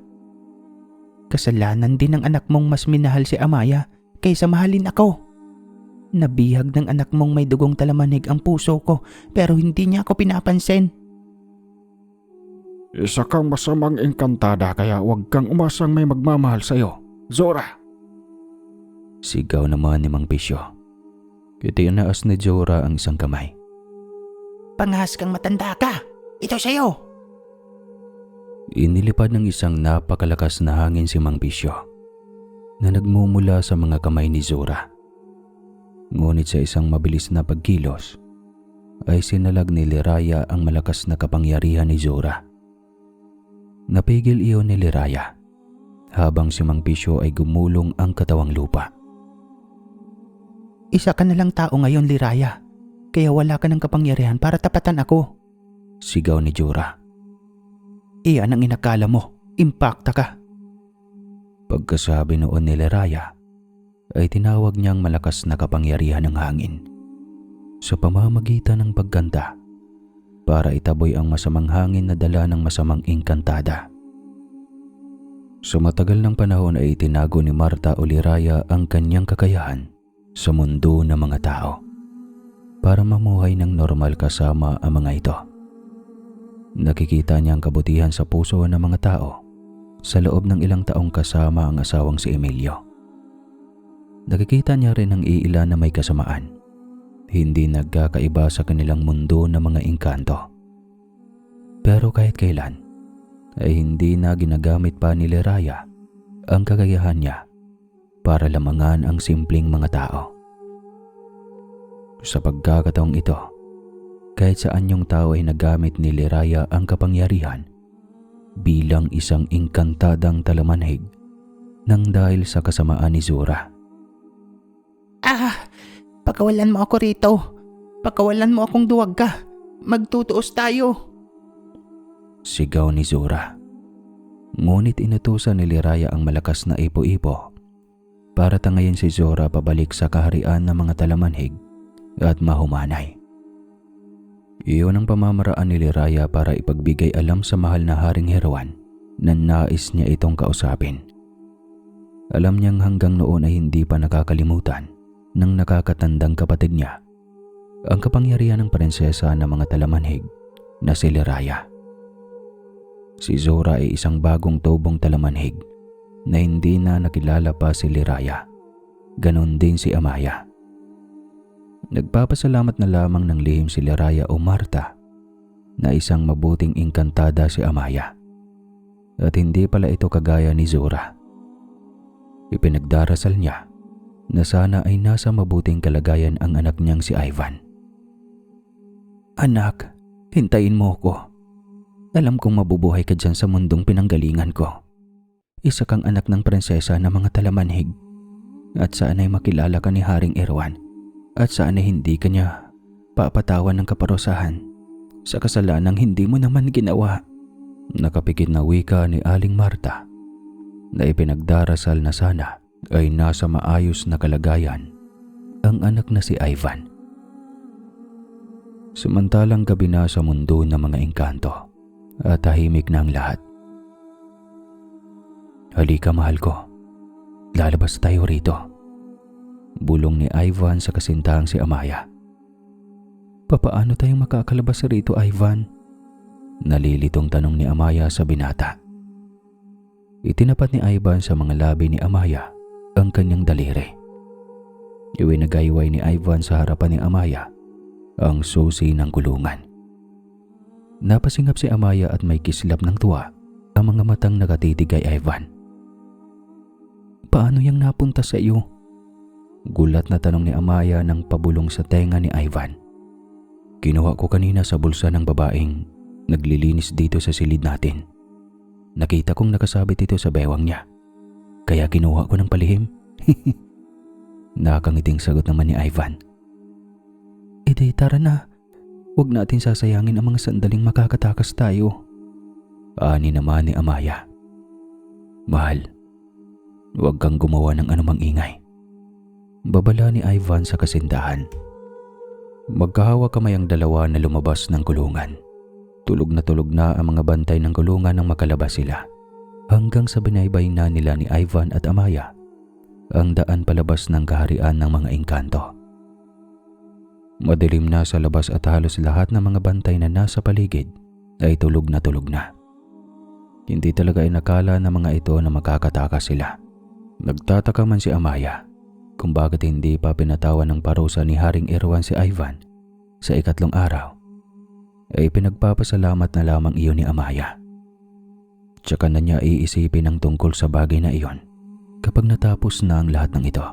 Kasalanan din ng anak mong mas minahal si Amaya kaysa mahalin ako. Nabihag ng anak mong may dugong talamanig ang puso ko pero hindi niya ako pinapansin. Isa kang masamang engkantada kaya huwag kang umasang may magmamahal sa'yo, Zora. Sigaw naman ni Mang Pisyo. Itinaas ni Zora ang isang kamay. Panghas kang matanda ka! Ito sa'yo! Inilipad ng isang napakalakas na hangin si Mang Pisyo na nagmumula sa mga kamay ni Zora. Ngunit sa isang mabilis na pagkilos ay sinalag ni Liraya ang malakas na kapangyarihan ni Zora. Napigil iyon ni Liraya habang si Mang Pisyo ay gumulong ang katawang lupa. Isa ka na lang tao ngayon, Liraya, kaya wala ka ng kapangyarihan para tapatan ako. Sigaw ni Zora. Iyan ang inakala mo, impakta ka. Pagkasabi noon ni Liraya ay tinawag niyang malakas na kapangyarihan ng hangin sa pamamagitan ng pagganda para itaboy ang masamang hangin na dala ng masamang engkantada. Sa matagal ng panahon ay itinago ni Marta o Liraya ang kanyang kakayahan sa mundo ng mga tao para mamuhay ng normal kasama ang mga ito. Nakikita niya ang kabutihan sa puso ng mga tao sa loob ng ilang taong kasama ang asawang si Emilio. Nakikita niya rin ang iilan na may kasamaan, hindi nagkakaiba sa kanilang mundo ng mga engkanto. Pero kahit kailan ay hindi na ginagamit pa ni Liraya ang kakayahan niya para lamangan ang simpleng mga tao. Sa pagkakataong ito, kahit saan yung tao ay nagamit ni Liraya ang kapangyarihan bilang isang engkantadang talamanhig nang dahil sa kasamaan ni Zora. Pakawalan mo ako rito. Pakawalan mo akong duwag ka. Magtutuos tayo. Sigaw ni Zora. Ngunit inutusan ni Liraya ang malakas na ipo-ipo para tangayin si Zora pabalik sa kaharian ng mga talamanhig at mahumanay. Iyon ang pamamaraan ni Liraya para ipagbigay alam sa mahal na Haring Erwan na nais niya itong kausapin. Alam niyang hanggang noon ay hindi pa nakakalimutan ng nakakatandang kapatid niya ang kapangyarihan ng prinsesa ng mga talamanhig na si Liraya. Si Zora ay isang bagong tubong talamanhig na hindi na nakilala pa si Liraya. Ganon din si Amaya. Nagpapasalamat na lamang ng lihim si Liraya o Marta na isang mabuting engkantada si Amaya at hindi pala ito kagaya ni Zora. Ipinagdarasal niya na sana ay nasa mabuting kalagayan ang anak niyang si Ivan. Anak, hintayin mo ko. Alam kong mabubuhay ka dyan sa mundong pinanggalingan ko. Isa kang anak ng prinsesa ng mga talamanhig at sana'y makilala ka ni Haring Erwan at sana'y hindi ka niya papatawan ng kaparusahan sa kasalanang hindi mo naman ginawa. Nakapikit na wika ni Aling Marta na ipinagdarasal na sana ay nasa maayos na kalagayan ang anak na si Ivan. Samantalang gabi na sa mundo ng mga engkanto at tahimik na ang lahat. Halika mahal ko, lalabas tayo rito. Bulong ni Ivan sa kasintahang si Amaya. Papaano tayong makakalabas rito, Ivan? Nalilitong tanong ni Amaya sa binata. Itinapat ni Ivan sa mga labi ni Amaya ang kanyang daliri. Iwinagayway ni Ivan sa harapan ni Amaya ang susi ng kulungan. Napasingap si Amaya at may kislap ng tuwa ang mga matang nakatitig kay Ivan. Paano yang napunta sa iyo? Gulat na tanong ni Amaya nang pabulong sa tenga ni Ivan. Kinuha ko kanina sa bulsa ng babaeng naglilinis dito sa silid natin. Nakita kong nakasabit ito sa bewang niya. Kaya kinuha ko ng palihim. Nakakangiting sagot naman ni Ivan. Edi tara na. Huwag natin sasayangin ang mga sandaling makakatakas tayo. Ani naman ni Amaya. Mahal, huwag kang gumawa ng anumang ingay. Babala ni Ivan sa kasintahan. Magkahawa kamay ang dalawa na lumabas ng kulungan. Tulog na ang mga bantay ng kulungan nang makalabas sila. Hanggang sa binaybay na nila ni Ivan at Amaya ang daan palabas ng kaharian ng mga engkanto. Madilim na sa labas at halos lahat ng mga bantay na nasa paligid ay tulog na. Hindi talaga inakala ng mga ito na makakatakas sila. Nagtataka man si Amaya kung bakit hindi pa pinatawan ng parusa ni Haring Erwan si Ivan sa ikatlong araw. Ay pinagpapasalamat na lamang iyon ni Amaya. Tsaka na niya iisipin ang tungkol sa bagay na iyon kapag natapos na ang lahat ng ito.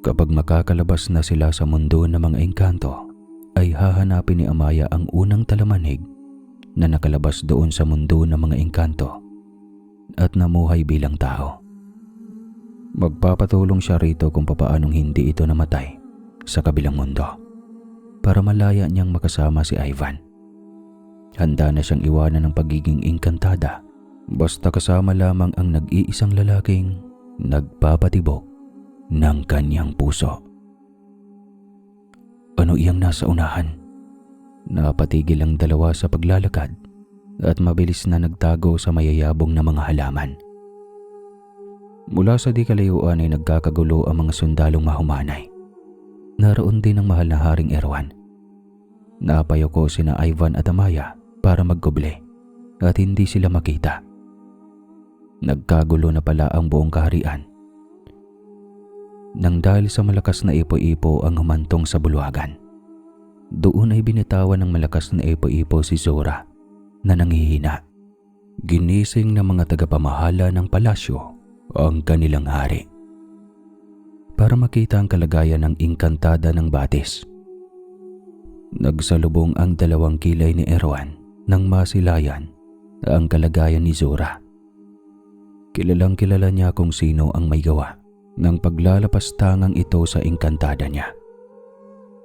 Kapag makakalabas na sila sa mundo ng mga engkanto, ay hahanapin ni Amaya ang unang talamanhig na nakalabas doon sa mundo ng mga engkanto at namuhay bilang tao. Magpapatulong siya rito kung papaanong hindi ito namatay sa kabilang mundo para malaya niyang makasama si Ivan. Handa na siyang iwanan ng pagiging engkantada basta kasama lamang ang nag-iisang lalaking nagpapatibok ng kanyang puso. Ano iyang nasa unahan? Napatigil ang dalawa sa paglalakad at mabilis na nagtago sa mayayabong na mga halaman. Mula sa di kalayuan ay nagkakagulo ang mga sundalong mahumanay. Naroon din ang mahal na Haring Erwan. Napayoko sina Ivan at Amaya para magkuble at hindi sila makita. Nagkagulo na pala ang buong kaharian. Nang dahil sa malakas na ipo-ipo ang humantong sa bulwagan, doon ay binitawan ng malakas na ipo-ipo si Zora na nanghihina. Ginising ng mga tagapamahala ng palasyo ang kanilang hari para makita ang kalagayan ng engkantada ng batis. Nagsalubong ang dalawang kilay ni Erwan nang masilayan ang kalagayan ni Zora. Kilalang kilala niya kung sino ang may gawa ng paglalapastangang ito sa engkantada niya.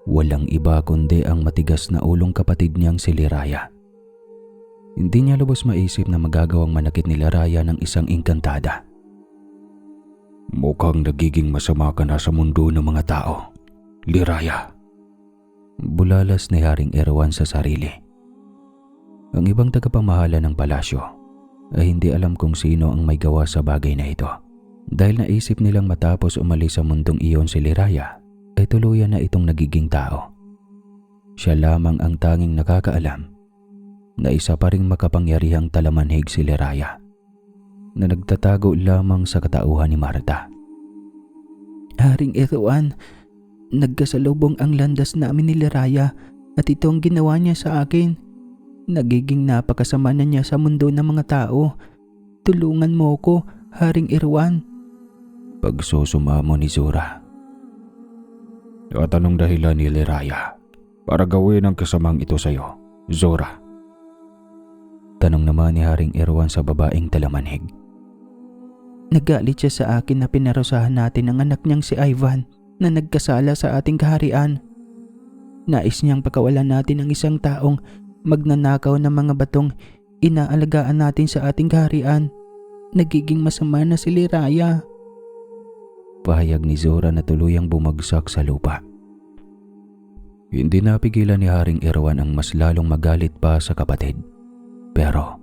Walang iba kundi ang matigas na ulong kapatid niyang si Liraya. Hindi niya lubos maisip na magagawang manakit ni Liraya ng isang engkantada. Mukhang nagiging masama ka na sa mundo ng mga tao, Liraya. Bulalas ni Haring Erwan sa sarili. Ang ibang tagapamahala ng palasyo ay hindi alam kung sino ang may gawa sa bagay na ito. Dahil naisip nilang matapos umalis sa mundong iyon si Liraya, ay tuluyan na itong nagiging tao. Siya lamang ang tanging nakakaalam na isa pa ring makapangyarihang talamanhig si Liraya na nagtatago lamang sa katauhan ni Marta. Haring Erwan, nagkasalubong ang landas namin ni Liraya at ito ang ginawa niya sa akin. Nagiging napakasama na niya sa mundo ng mga tao. Tulungan mo ko, Haring Erwan. Pagsusumamo ni Zora. At anong dahilan ni Liraya para gawin ang kasamang ito sa iyo, Zora? Tanong naman ni Haring Erwan sa babaeng talamanhig. Nagalit siya sa akin na pinarusahan natin ang anak niyang si Ivan na nagkasala sa ating kaharian. Nais niyang pakawalan natin ang isang taong magnanakaw ng mga batong inaalagaan natin sa ating kaharian. Nagiging masama na si Liraya. Pahayag ni Zora na tuluyang bumagsak sa lupa. Hindi napigilan ni Haring Erwan ang mas lalong magalit pa sa kapatid. Pero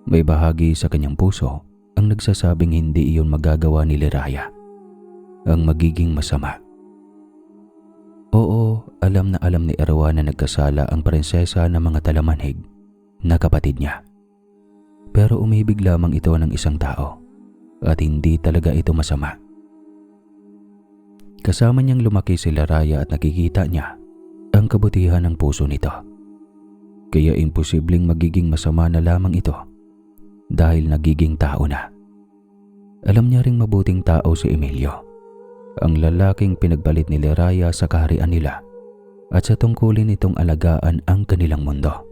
may bahagi sa kanyang puso ang nagsasabing hindi iyon magagawa ni Liraya ang magiging masama. Oo, alam na alam ni Erwan na nagkasala ang prinsesa ng mga talamanhig na kapatid niya. Pero umibig lamang ito ng isang tao at hindi talaga ito masama. Kasama niyang lumaki si Liraya at nakikita niya ang kabutihan ng puso nito. Kaya imposibleng magiging masama na lamang ito dahil nagiging tao na. Alam niya ring mabuting tao si Emilio, ang lalaking pinagbalit ni Leraya sa kaharian nila at sa tungkulin nitong alagaan ang kanilang mundo.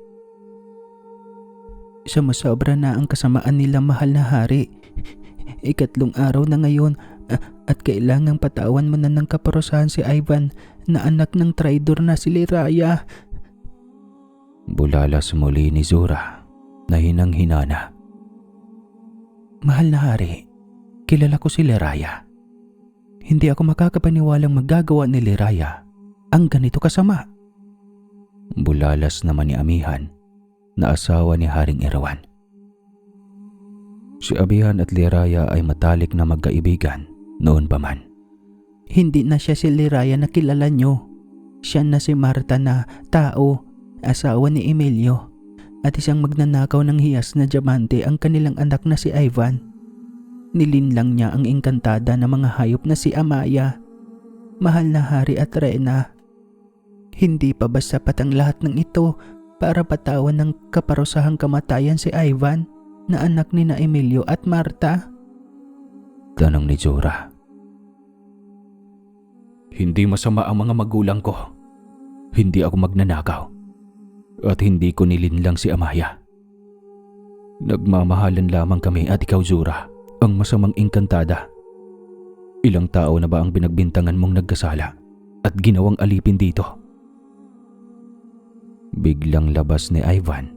Sumusobra na ang kasamaan nila, mahal na hari. Ikatlong araw na ngayon at kailangang patawan mo na ng kaparusahan si Ivan na anak ng traidor na si Leraya. Bulalas muli ni Zura na hinang-hinana. Mahal na hari, kilala ko si Leraya. Hindi ako makakapaniwalang magagawa ni Leraya ang ganito kasama. Bulalas naman ni Amihan na asawa ni Haring Erawan. Si Amihan at Leraya ay matalik na magkaibigan noon pa man. Hindi na siya si Leraya na kilala nyo. Siya na si Marta na tao, asawa ni Emilio, at isang magnanakaw ng hiyas na diamante ang kanilang anak na si Ivan. Nilinlang niya ang engkantada ng mga hayop na si Amaya. Mahal na hari at Reyna, hindi pa ba sapat ang lahat ng ito para patawan ng kaparusahang kamatayan si Ivan na anak ni na Emilio at Marta? Tanong ni Zura. Hindi masama ang mga magulang ko. Hindi ako magnanakaw. At hindi ko nilinlang si Amaya. Nagmamahalan lamang kami at ikaw, Zura, ang masamang engkantada. Ilang tao na ba ang binagbintangan mong nagkasala at ginawang alipin dito? Biglang labas ni Ivan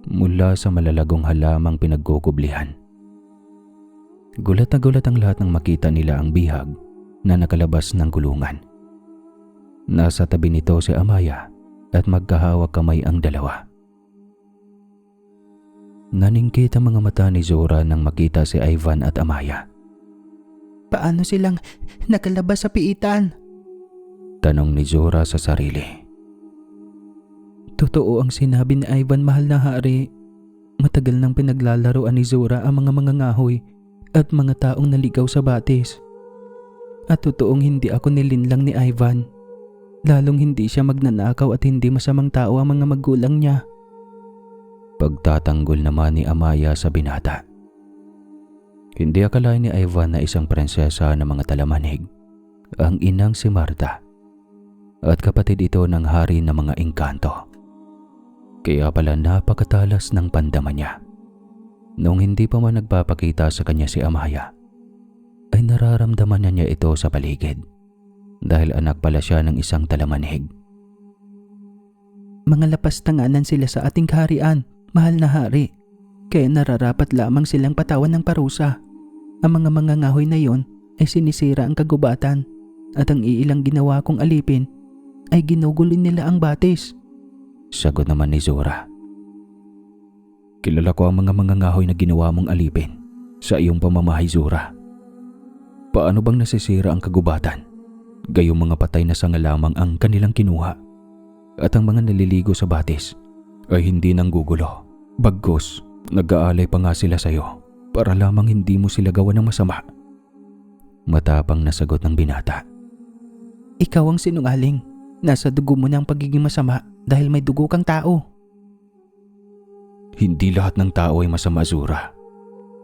mula sa malalagong halamang pinagkukublihan. Gulat na gulat ang lahat nang makita nila ang bihag na nakalabas ng kulungan. Nasa tabi nito si Amaya at magkahawak kamay ang dalawa. Naningkit ang mga mata ni Zura nang makita si Ivan at Amaya. Paano silang nakalabas sa piitan? Tanong ni Zura sa sarili. Totoo ang sinabi ni Ivan, mahal na hari. Matagal nang pinaglalaroan ni Zura ang mga mangangahoy at mga taong naligaw sa batis. At totoong hindi ako nilinlang ni Ivan. Lalong hindi siya magnanakaw at hindi masamang tao ang mga magulang niya. Pagtatanggol naman ni Amaya sa binata. Hindi akalain ni Ivan na isang prinsesa ng mga talamanig ang inang si Marta at kapatid ito ng hari ng mga engkanto. Kaya pala napakatalas ng pandama niya. Noong hindi pa man nagpapakita sa kanya si Amaya, ay nararamdaman niya ito sa paligid dahil anak pala siya ng isang talamanig. Mga lapastanganan sila sa ating kaharian, mahal na hari. Kaya nararapat lamang silang patawan ng parusa. Ang mga mangangahoy na yon ay sinisira ang kagubatan at ang iilang ginawa kong alipin ay ginugulin nila ang batis. Sagot naman ni Zura. Kilala ko ang mga mangangahoy na ginawa mong alipin sa iyong pamamahay, Zura. Paano bang nasisira ang kagubatan? Gayong mga patay na sanga lamang ang kanilang kinuha at ang mga naliligo sa batis ay hindi nang gugulo. Bagkus, nag-aalay pa nga sila sa iyo para lamang hindi mo sila gawa ng masama. Matapang na sagot ng binata. Ikaw ang sinungaling. Nasa dugo mo na ang pagiging masama dahil may dugo kang tao. Hindi lahat ng tao ay masama, Zura.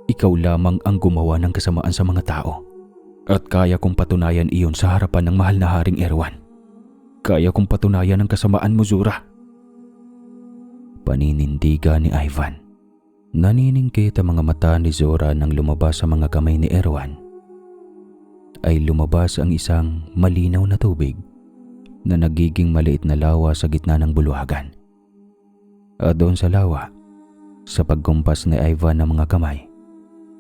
Ikaw lamang ang gumawa ng kasamaan sa mga tao. At kaya kong patunayan iyon sa harapan ng mahal na Haring Erawan. Kaya kong patunayan ang kasamaan mo, Zura. Paninindigan ni Ivan. Naniningkit ang mga mata ni Zura nang lumabas sa mga kamay ni Erawan. Ay lumabas ang isang malinaw na tubig na nagiging maliit na lawa sa gitna ng bulwagan. At doon sa lawa, sa pagkumpas ni Ivan ng mga kamay,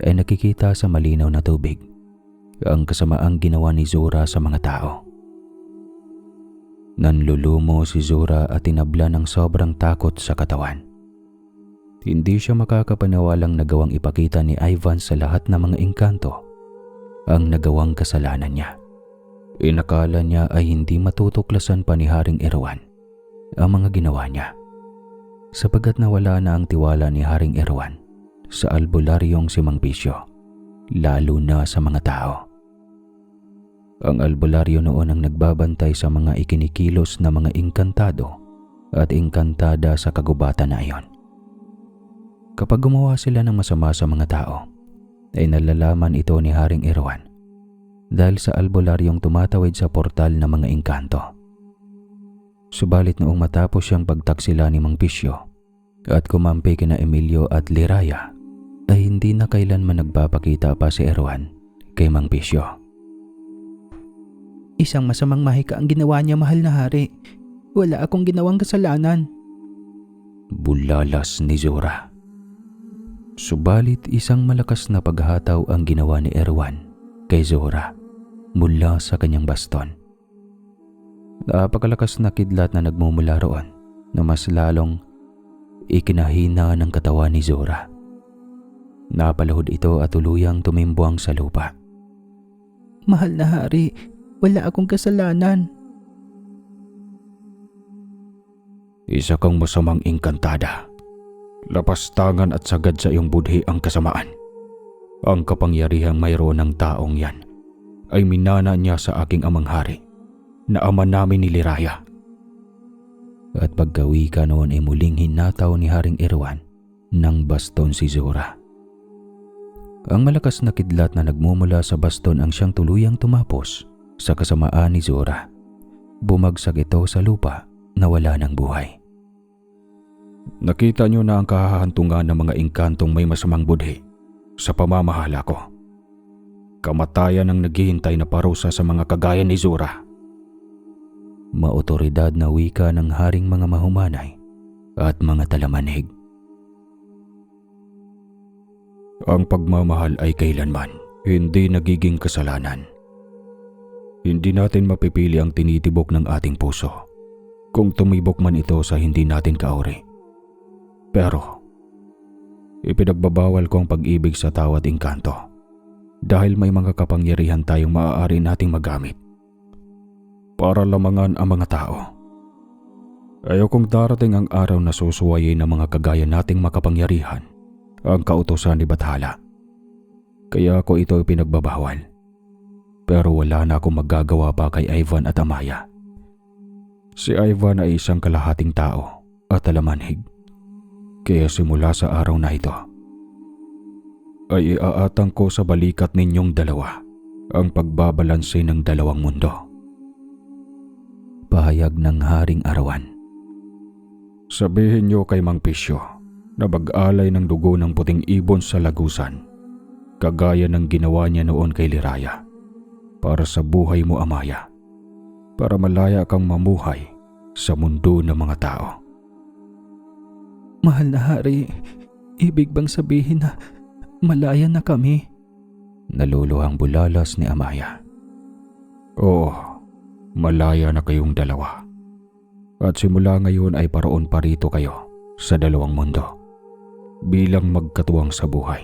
ay nakikita sa malinaw na tubig ang kasamaang ginawa ni Zura sa mga tao. Nanlulumo si Zura at tinabla ng sobrang takot sa katawan. Hindi siya makakapaniwalang nagawang ipakita ni Ivan sa lahat ng mga engkanto ang nagawang kasalanan niya. Inakala niya ay hindi matutuklasan pa ni Haring Erawan ang mga ginawa niya, sapagkat nawala na ang tiwala ni Haring Erawan sa albularyong si Mang Pisyo, lalo na sa mga tao. Ang albularyo noon ang nagbabantay sa mga ikinikilos na mga engkantado at engkantada sa kagubatan na iyon. Kapag gumawa sila ng masama sa mga tao, ay nalalaman ito ni Haring Erwan dahil sa albularyong tumatawid sa portal ng mga engkanto. Subalit noong matapos siyang pagtaksila ni Mang Pisyo at kumampi kina Emilio at Liraya, ay hindi na kailanman nagpapakita pa si Erwan kay Mang Pisyo. Isang masamang mahika ang ginawa niya, mahal na hari. Wala akong ginawang kasalanan. Bulalas ni Zora. Subalit isang malakas na paghataw ang ginawa ni Erwan kay Zora mula sa kanyang baston. Napakalakas na kidlat na nagmumula roon na mas lalong ikinahina ng katawan ni Zora. Napalahod ito at tuluyang tumimbuang sa lupa. Mahal na hari, wala akong kasalanan. Isa kang masamang engkantada. Lapastangan at sagad sa iyong budhi ang kasamaan. Ang kapangyarihang mayroon ng taong yan ay minana niya sa aking amang hari, na ama namin ni Liraya. At pagkawi ka noon ay muling hinataw ni Haring Erwan ng baston si Zora. Ang malakas na kidlat na nagmumula sa baston ang siyang tuluyang tumapos sa kasamaan ni Zora. Bumagsak ito sa lupa na wala ng buhay. Nakita niyo na ang kahahantungan ng mga engkantong may masamang budhi sa pamamahala ko. Kamatayan ang naghihintay na parusa sa mga kagaya ni Zora. Maotoridad na wika ng haring mga mahumanay at mga talamanhig. Ang pagmamahal ay kailanman hindi nagiging kasalanan. Hindi natin mapipili ang tinitibok ng ating puso kung tumibok man ito sa hindi natin kauri. Pero ipinagbabawal ko ang pag-ibig sa tawat engkanto dahil may mga kapangyarihan tayong maaari nating magamit para lamangan ang mga tao. Ayokong darating ang araw na susuwayin ng mga kagaya nating makapangyarihan ang kautusan ni Bathala. Kaya ako ito ipinagbabawal. Pero wala na akong magagawa pa kay Ivan at Amaya. Si Ivan ay isang kalahating tao at talamanhig. Kaya simula sa araw na ito, ay iaatang ko sa balikat ninyong dalawa ang pagbabalanse ng dalawang mundo. Pahayag ng Haring Erwan. Sabihin niyo kay Mang Pisyo na mag-alay ng dugo ng puting ibon sa lagusan, kagaya ng ginawa niya noon kay Liraya, para sa buhay mo, Amaya, para malaya kang mamuhay sa mundo ng mga tao. Mahal na hari, ibig bang sabihin na malaya na kami? Naluluhang bulalas ni Amaya. Oo, malaya na kayong dalawa. At simula ngayon ay paroon pa rito kayo sa dalawang mundo bilang magkatuwang sa buhay.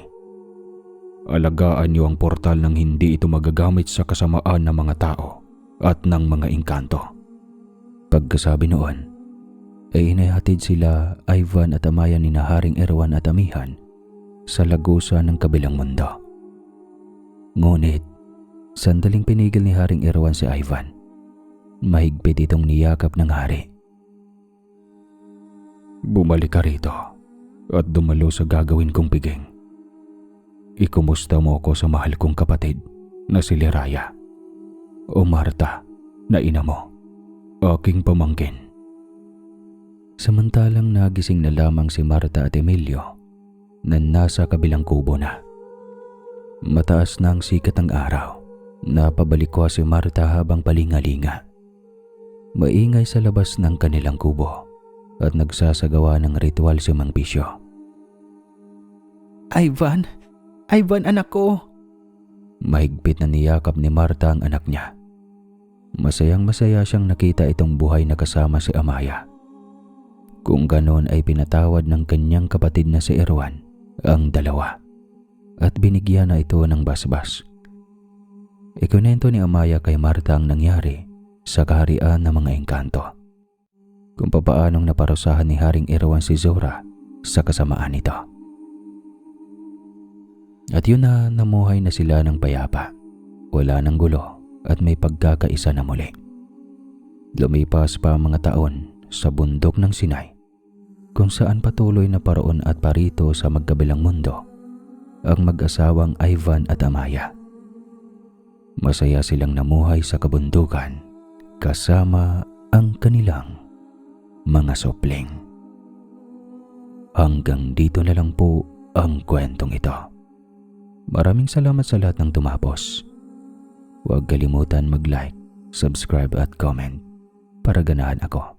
Alagaan niyo ang portal nang hindi ito magagamit sa kasamaan ng mga tao at ng mga engkanto. Pagkasabi noon, ay inahatid sila Ivan at Amaya ni Haring Erwan at Amihan sa lagusan ng kabilang mundo. Ngunit, sandaling pinigil ni Haring Erwan si Ivan. Mahigpit itong niyakap ng hari. Bumalik ka rito at dumalo sa gagawin kong piging. Ikumusta mo ako sa mahal kong kapatid na si Liraya, o Marta na ina mo, aking pamangkin. Samantalang nagising na lamang si Marta at Emilio na nasa kabilang kubo na. Mataas na ang sikat ng araw. Napabalikwa si Marta habang palingalinga. Maingay sa labas ng kanilang kubo at nagsasagawa ng ritual si Mang Pisyo. Ivan! Ivan, anak ko! Mahigpit na niyakap ni Marta ang anak niya. Masayang masaya siyang nakita itong buhay na kasama si Amaya. Kung ganon ay pinatawad ng kanyang kapatid na si Erwan ang dalawa at binigyan na ito ng basbas. Ikunento ni Amaya kay Marta ang nangyari sa kaharian ng mga engkanto, kung papaanong naparusahan ni Haring Erwan si Zora sa kasamaan nito. At yun na, namuhay na sila ng payapa, wala ng gulo at may pagkakaisa na muli. Lumipas pa ang mga taon sa bundok ng Sinai, kung saan patuloy na paroon at parito sa magkabilang mundo ang mag-asawang Ivan at Amaya. Masaya silang namuhay sa kabundukan kasama ang kanilang mga supling. Hanggang dito na lang po ang kwentong ito. Maraming salamat sa lahat ng tumapos. Huwag kalimutan mag-like, subscribe at comment para ganahan ako.